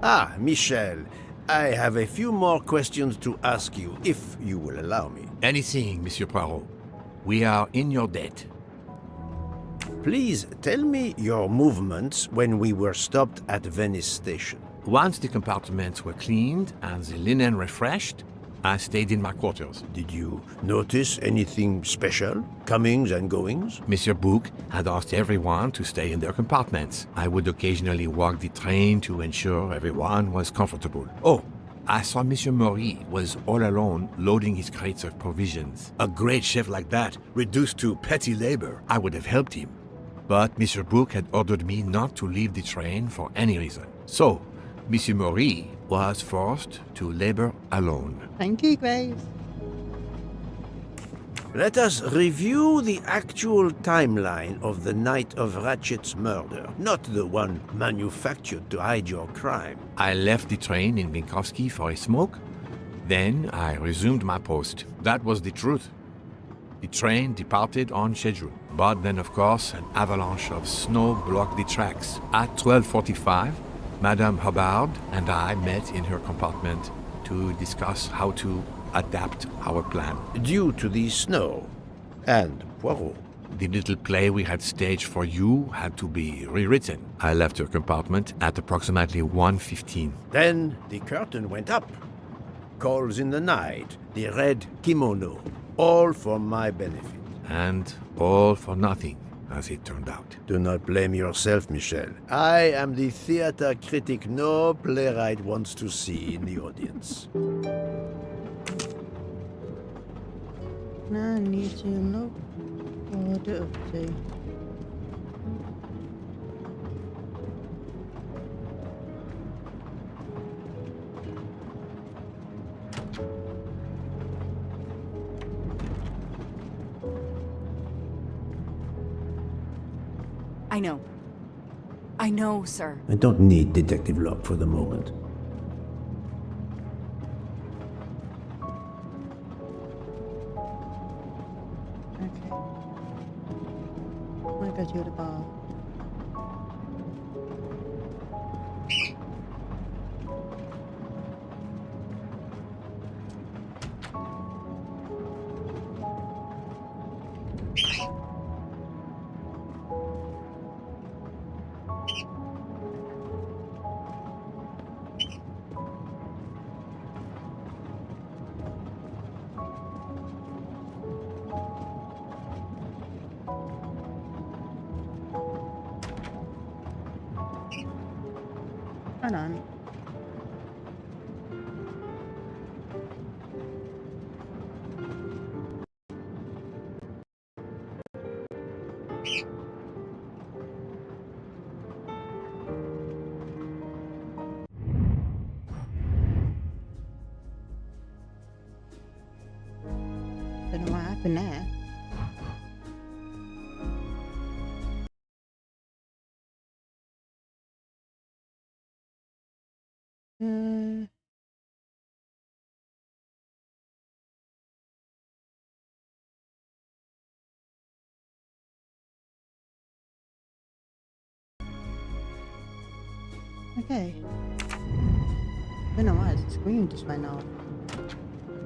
Ah, Michel, I have a few more questions to ask you, if you will allow me. Anything, Monsieur Poirot. We are in your debt. Please tell me your movements when we were stopped at Venice Station. Once the compartments were cleaned and the linen refreshed, I stayed in my quarters. Did you notice anything special? Comings and goings? Monsieur Bouc had asked everyone to stay in their compartments. I would occasionally walk the train to ensure everyone was comfortable. Oh, I saw Monsieur Maury was all alone loading his crates of provisions. A great chef like that, reduced to petty labor, I would have helped him. But Monsieur Bouc had ordered me not to leave the train for any reason. So, Monsieur Maury was forced to labor alone. Thank you, Grace. Let us review the actual timeline of the night of Ratchet's murder, not the one manufactured to hide your crime. I left the train in Minkowski for a smoke. Then I resumed my post. That was the truth. The train departed on schedule. But then, of course, an avalanche of snow blocked the tracks. At 12:45, Madame Hubbard and I met in her compartment to discuss how to adapt our plan. Due to the snow and Poirot. The little play we had staged for you had to be rewritten. I left her compartment at approximately 1:15. Then the curtain went up. Calls in the night, the red kimono, all for my benefit. And all for nothing, as it turned out. Do not blame yourself, Michel. I am the theater critic no playwright wants to see in the audience. I need to look for the update. I know, sir. I don't need detective log for the moment. Okay. I'm gonna go to the bar. Hold on. Don't know what happened there. Okay. Don't know why the screen just went off.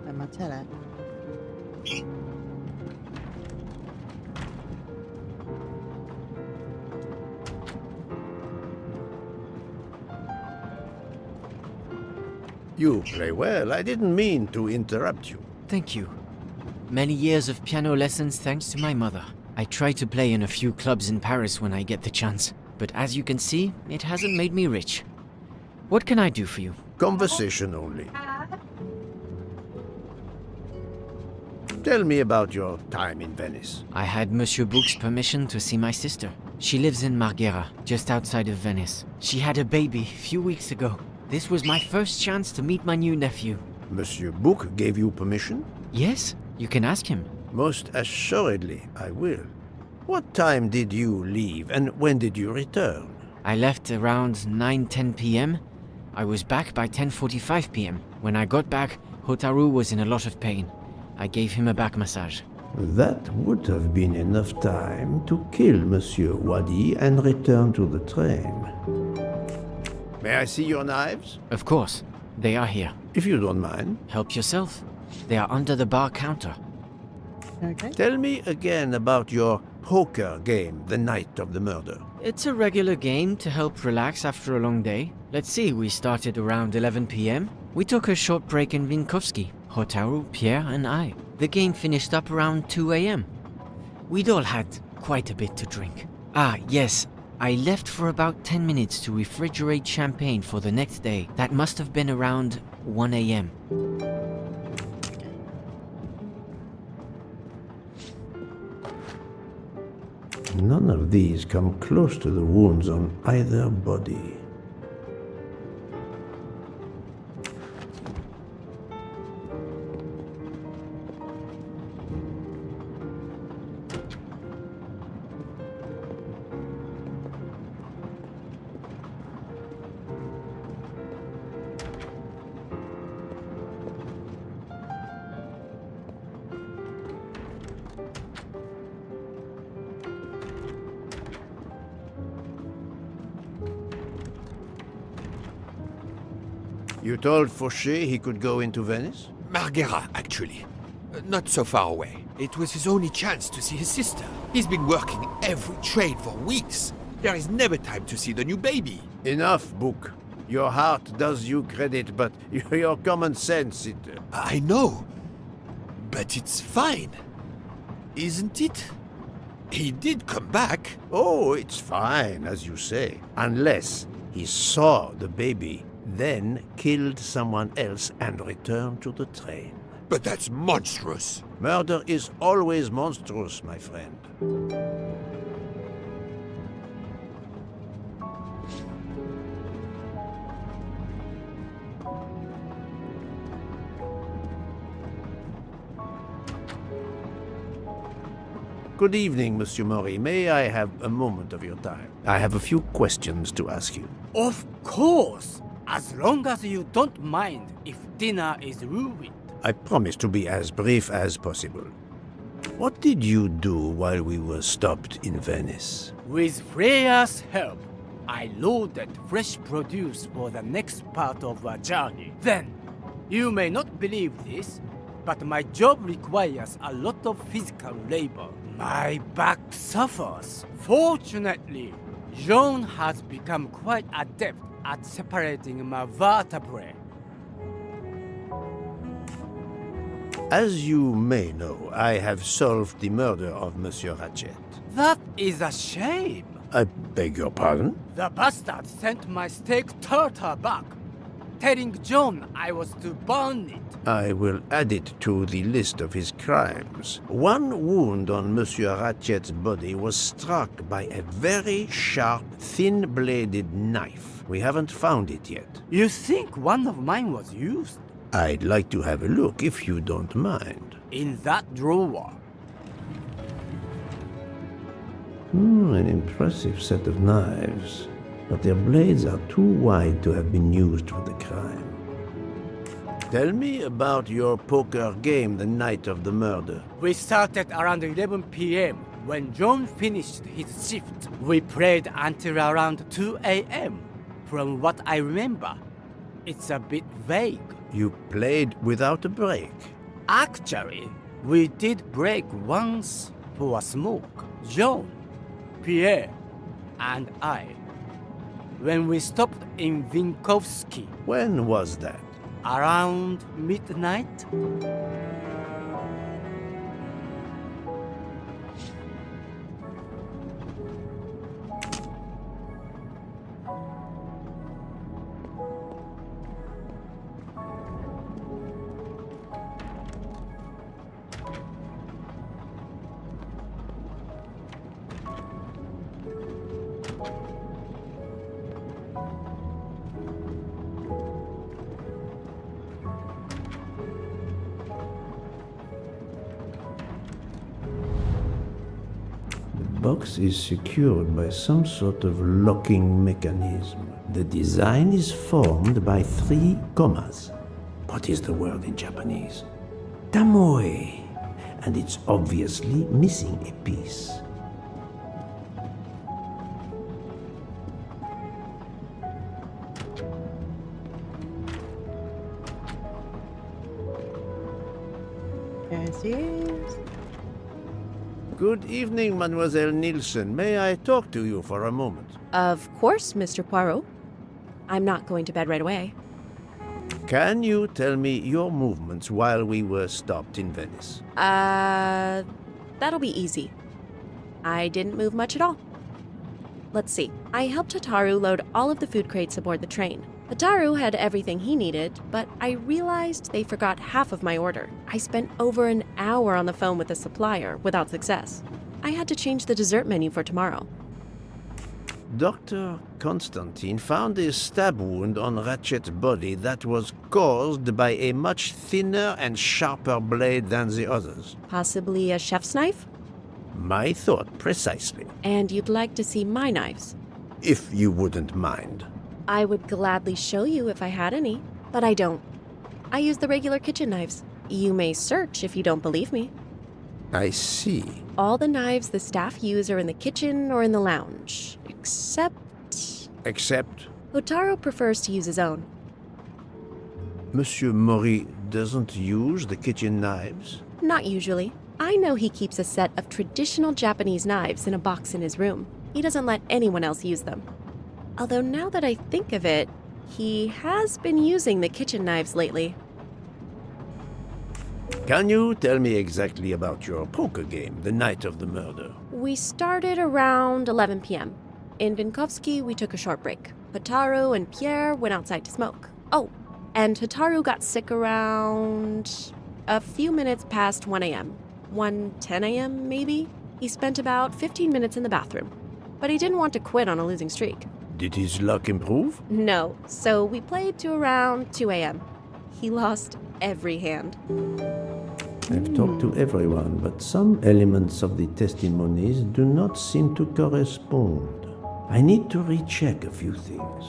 At my tele. You play well. I didn't mean to interrupt you. Thank you. Many years of piano lessons thanks to my mother. I try to play in a few clubs in Paris when I get the chance, but as you can see, it hasn't made me rich. What can I do for you? Conversation only. Tell me about your time in Venice. I had Monsieur Book's permission to see my sister. She lives in Marghera, just outside of Venice. She had a baby a few weeks ago. This was my first chance to meet my new nephew. Monsieur Book gave you permission? Yes, you can ask him. Most assuredly, I will. What time did you leave and when did you return? I left around 9:10 p.m. I was back by 10:45 p.m. When I got back, Hotaru was in a lot of pain. I gave him a back massage. That would have been enough time to kill Monsieur Wadi and return to the train. May I see your knives? Of course. They are here. If you don't mind. Help yourself. They are under the bar counter. Okay. Tell me again about your poker game the night of the murder. It's a regular game to help relax after a long day. Let's see, we started around 11 p.m. We took a short break in Vinkovsky, Hotaru, Pierre and I. The game finished up around 2 a.m. We'd all had quite a bit to drink. Ah, yes, I left for about 10 minutes to refrigerate champagne for the next day. That must have been around 1 a.m. None of these come close to the wounds on either body. You told Fauché he could go into Venice? Marghera, actually. Not so far away. It was his only chance to see his sister. He's been working every train for weeks. There is never time to see the new baby. Enough, Book. Your heart does you credit, but your common sense, it... I know. But it's fine. Isn't it? He did come back. Oh, it's fine, as you say. Unless he saw the baby, then killed someone else and returned to the train. But that's monstrous. Murder is always monstrous, my friend. Good evening, Monsieur Maury. May I have a moment of your time? I have a few questions to ask you. Of course! As long as you don't mind if dinner is ruined. I promise to be as brief as possible. What did you do while we were stopped in Venice? With Freya's help, I loaded fresh produce for the next part of our journey. Then, you may not believe this, but my job requires a lot of physical labor. My back suffers. Fortunately, Jean has become quite adept at separating my vertebrae. As you may know, I have solved the murder of Monsieur Ratchet. That is a shame. I beg your pardon? The bastard sent my steak tartare back, telling John I was to burn it. I will add it to the list of his crimes. One wound on Monsieur Ratchet's body was struck by a very sharp, thin-bladed knife. We haven't found it yet. You think one of mine was used? I'd like to have a look, if you don't mind. In that drawer. An impressive set of knives, but their blades are too wide to have been used for the crime. Tell me about your poker game the night of the murder. We started around 11 p.m. When John finished his shift. We played until around 2 a.m. From what I remember, it's a bit vague. You played without a break? Actually, we did break once for a smoke. John, Pierre, and I. When we stopped in Vinkovsky. When was that? Around midnight? The box is secured by some sort of locking mechanism. The design is formed by 3 commas. What is the word in Japanese? Tamoe. And it's obviously missing a piece. Yes, yes. Good evening, Mademoiselle Nielsen. May I talk to you for a moment? Of course, Mr. Poirot. I'm not going to bed right away. Can you tell me your movements while we were stopped in Venice? That'll be easy. I didn't move much at all. Let's see. I helped Hataru load all of the food crates aboard the train. Hataru had everything he needed, but I realized they forgot half of my order. I spent over an hour on the phone with the supplier without success. I had to change the dessert menu for tomorrow. Dr. Constantine found a stab wound on Ratchet's body that was caused by a much thinner and sharper blade than the others. Possibly a chef's knife? My thought, precisely. And you'd like to see my knives? If you wouldn't mind. I would gladly show you if I had any, but I don't. I use the regular kitchen knives. You may search if you don't believe me. I see. All the knives the staff use are in the kitchen or in the lounge, except... Except? Hotaro prefers to use his own. Monsieur Mori doesn't use the kitchen knives? Not usually. I know he keeps a set of traditional Japanese knives in a box in his room. He doesn't let anyone else use them. Although now that I think of it, he has been using the kitchen knives lately. Can you tell me exactly about your poker game the night of the murder? We started around 11 p.m. In Vinkovsky, we took a short break. Hataru and Pierre went outside to smoke. Oh, and Hataru got sick around a few minutes past 1 a.m. 1:10 a.m. maybe? He spent about 15 minutes in the bathroom. But he didn't want to quit on a losing streak. Did his luck improve? No, so we played to around 2 a.m. He lost every hand. I've talked to everyone, but some elements of the testimonies do not seem to correspond. I need to recheck a few things.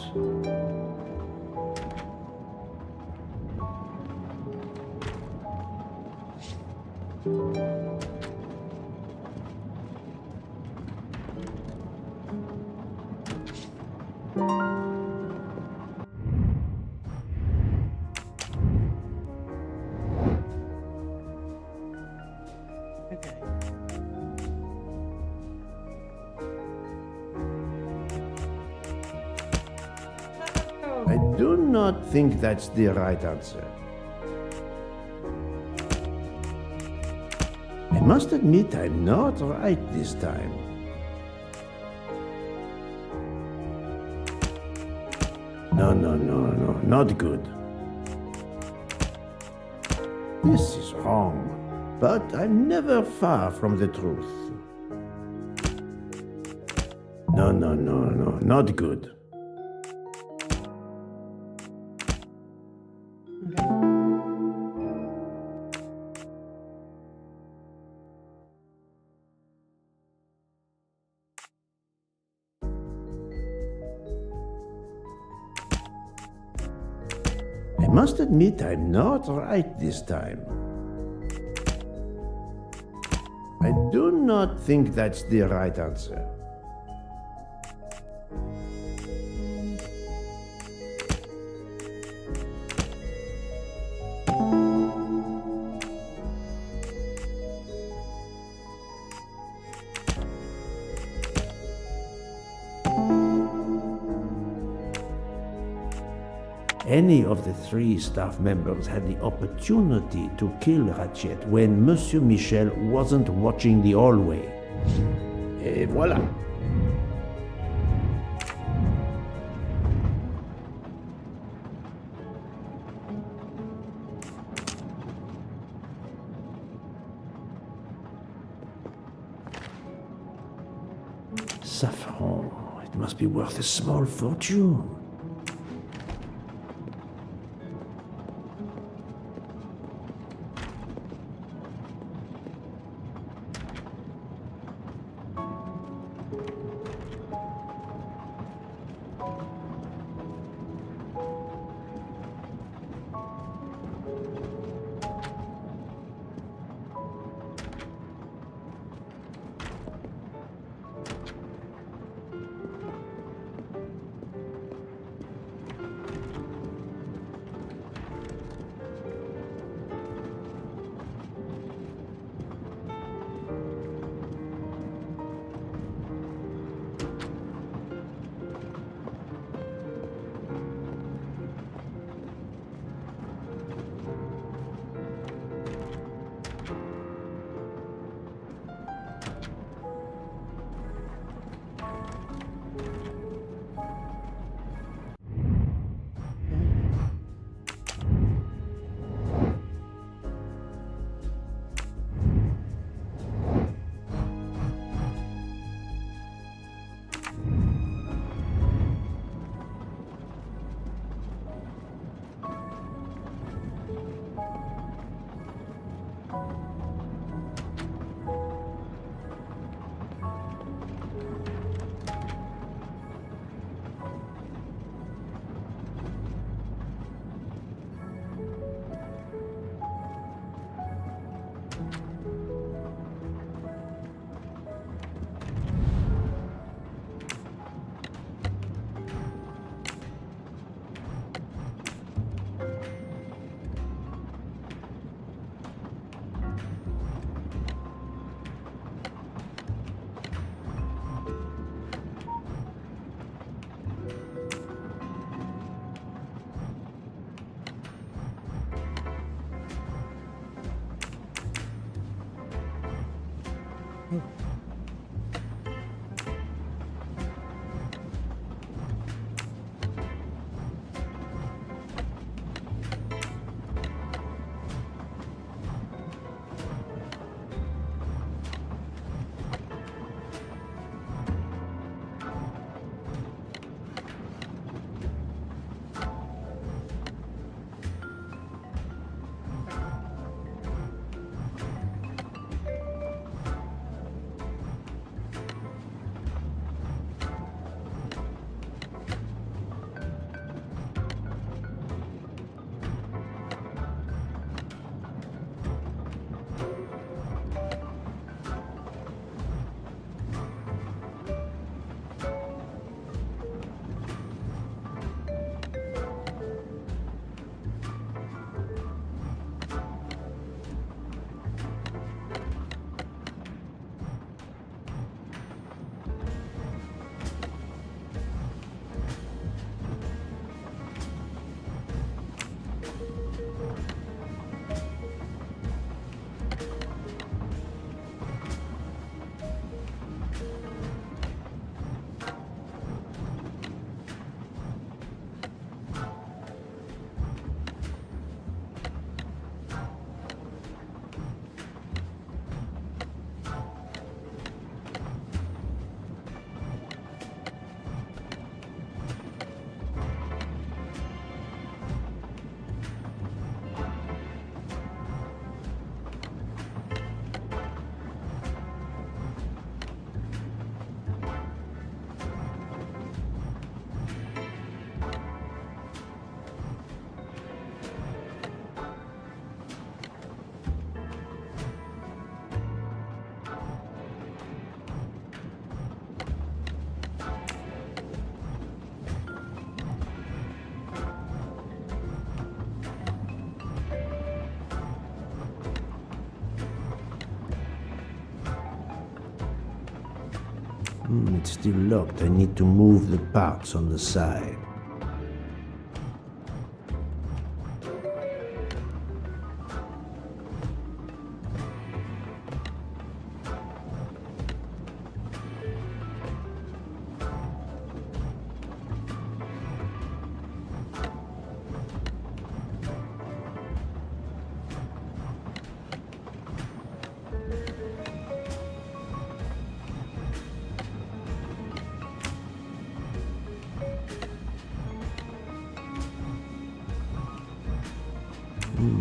I do not think that's the right answer. I must admit I'm not right this time. No, no, no, no, not good. This is wrong, but I'm never far from the truth. No, no, no, no, not good. I must admit I'm not right this time. I do not think that's the right answer. Any of the three staff members had the opportunity to kill Ratchet when Monsieur Michel wasn't watching the hallway. Et voilà. Saffron. It must be worth a small fortune. It's still locked. I need to move the parts on the side.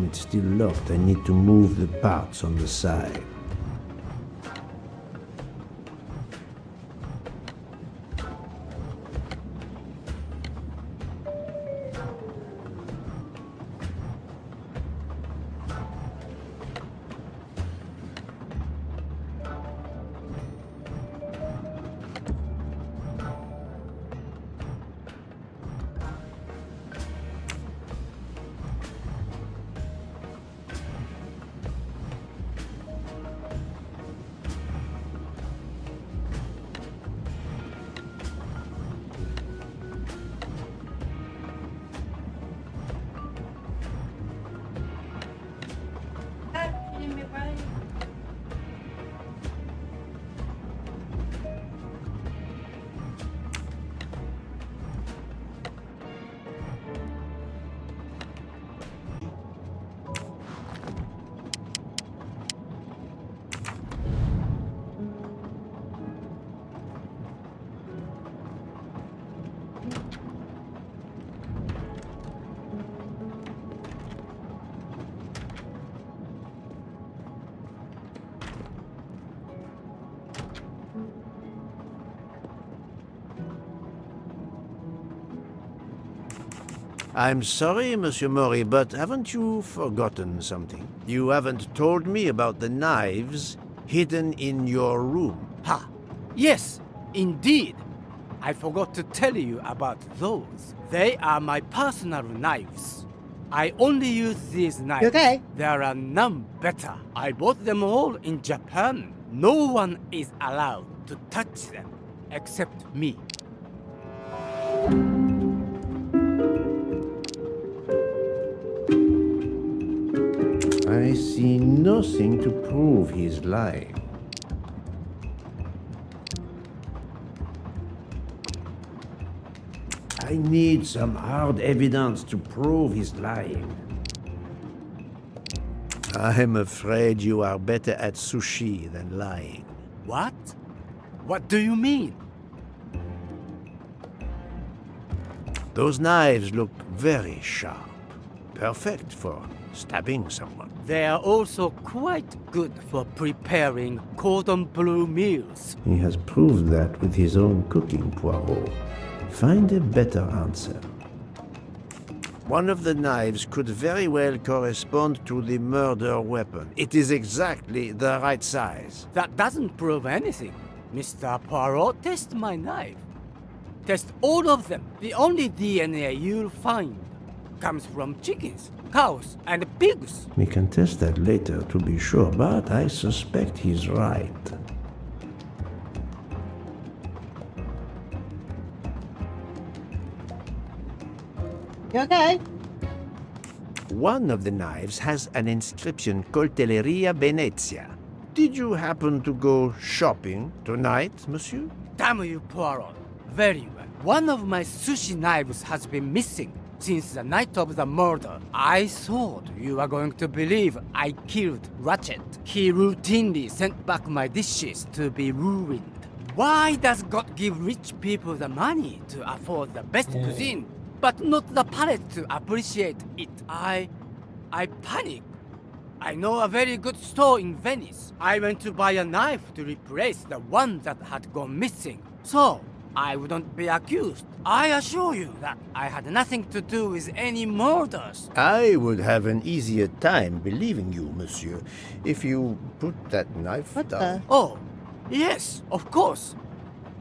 It's still locked. I need to move the parts on the side. I'm sorry, Monsieur Mori, but haven't you forgotten something? You haven't told me about the knives hidden in your room. Ha! Yes, indeed. I forgot to tell you about those. They are my personal knives. I only use these knives. Okay. There are none better. I bought them all in Japan. No one is allowed to touch them except me. I see nothing to prove he's lying. I need some hard evidence to prove he's lying. I'm afraid you are better at sushi than lying. What? What do you mean? Those knives look very sharp. Perfect for stabbing someone. They are also quite good for preparing cordon bleu meals. He has proved that with his own cooking, Poirot. Find a better answer. One of the knives could very well correspond to the murder weapon. It is exactly the right size. That doesn't prove anything. Mr. Poirot, test my knife. Test all of them. The only DNA you'll find comes from chickens, cows, and pigs. We can test that later to be sure, but I suspect he's right. You okay? One of the knives has an inscription, Coltelleria Venezia. Did you happen to go shopping tonight, monsieur? Damn you, Poirot. Very well. One of my sushi knives has been missing since the night of the murder. I thought you were going to believe I killed Ratchet. He routinely sent back my dishes to be ruined. Why does God give rich people the money to afford the best cuisine, but not the palate to appreciate it? I panic. I know a very good store in Venice. I went to buy a knife to replace the one that had gone missing, so I wouldn't be accused. I assure you that I had nothing to do with any murders. I would have an easier time believing you, monsieur, if you put that knife down. Oh, yes, of course.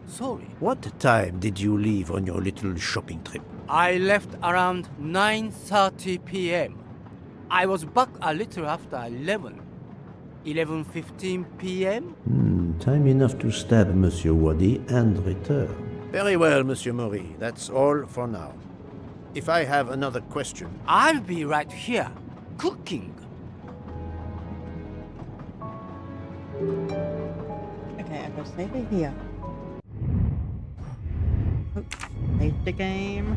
Sorry. What time did you leave on your little shopping trip? I left around 9:30 p.m. I was back a little after 11. 11:15 p.m.? Time enough to stab Monsieur Wadi and return. Very well, Monsieur Maury. That's all for now. If I have another question... I'll be right here, cooking. Okay, I go save it here. Oh, save the game.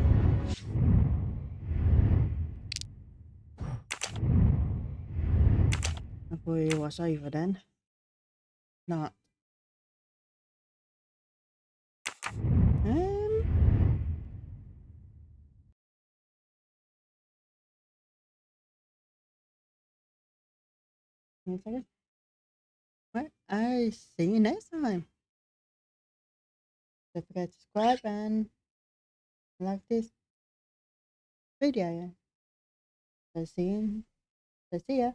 Have we watched over then? Not. One second. What? I see you next time. Don't forget to subscribe and like this video. So see ya.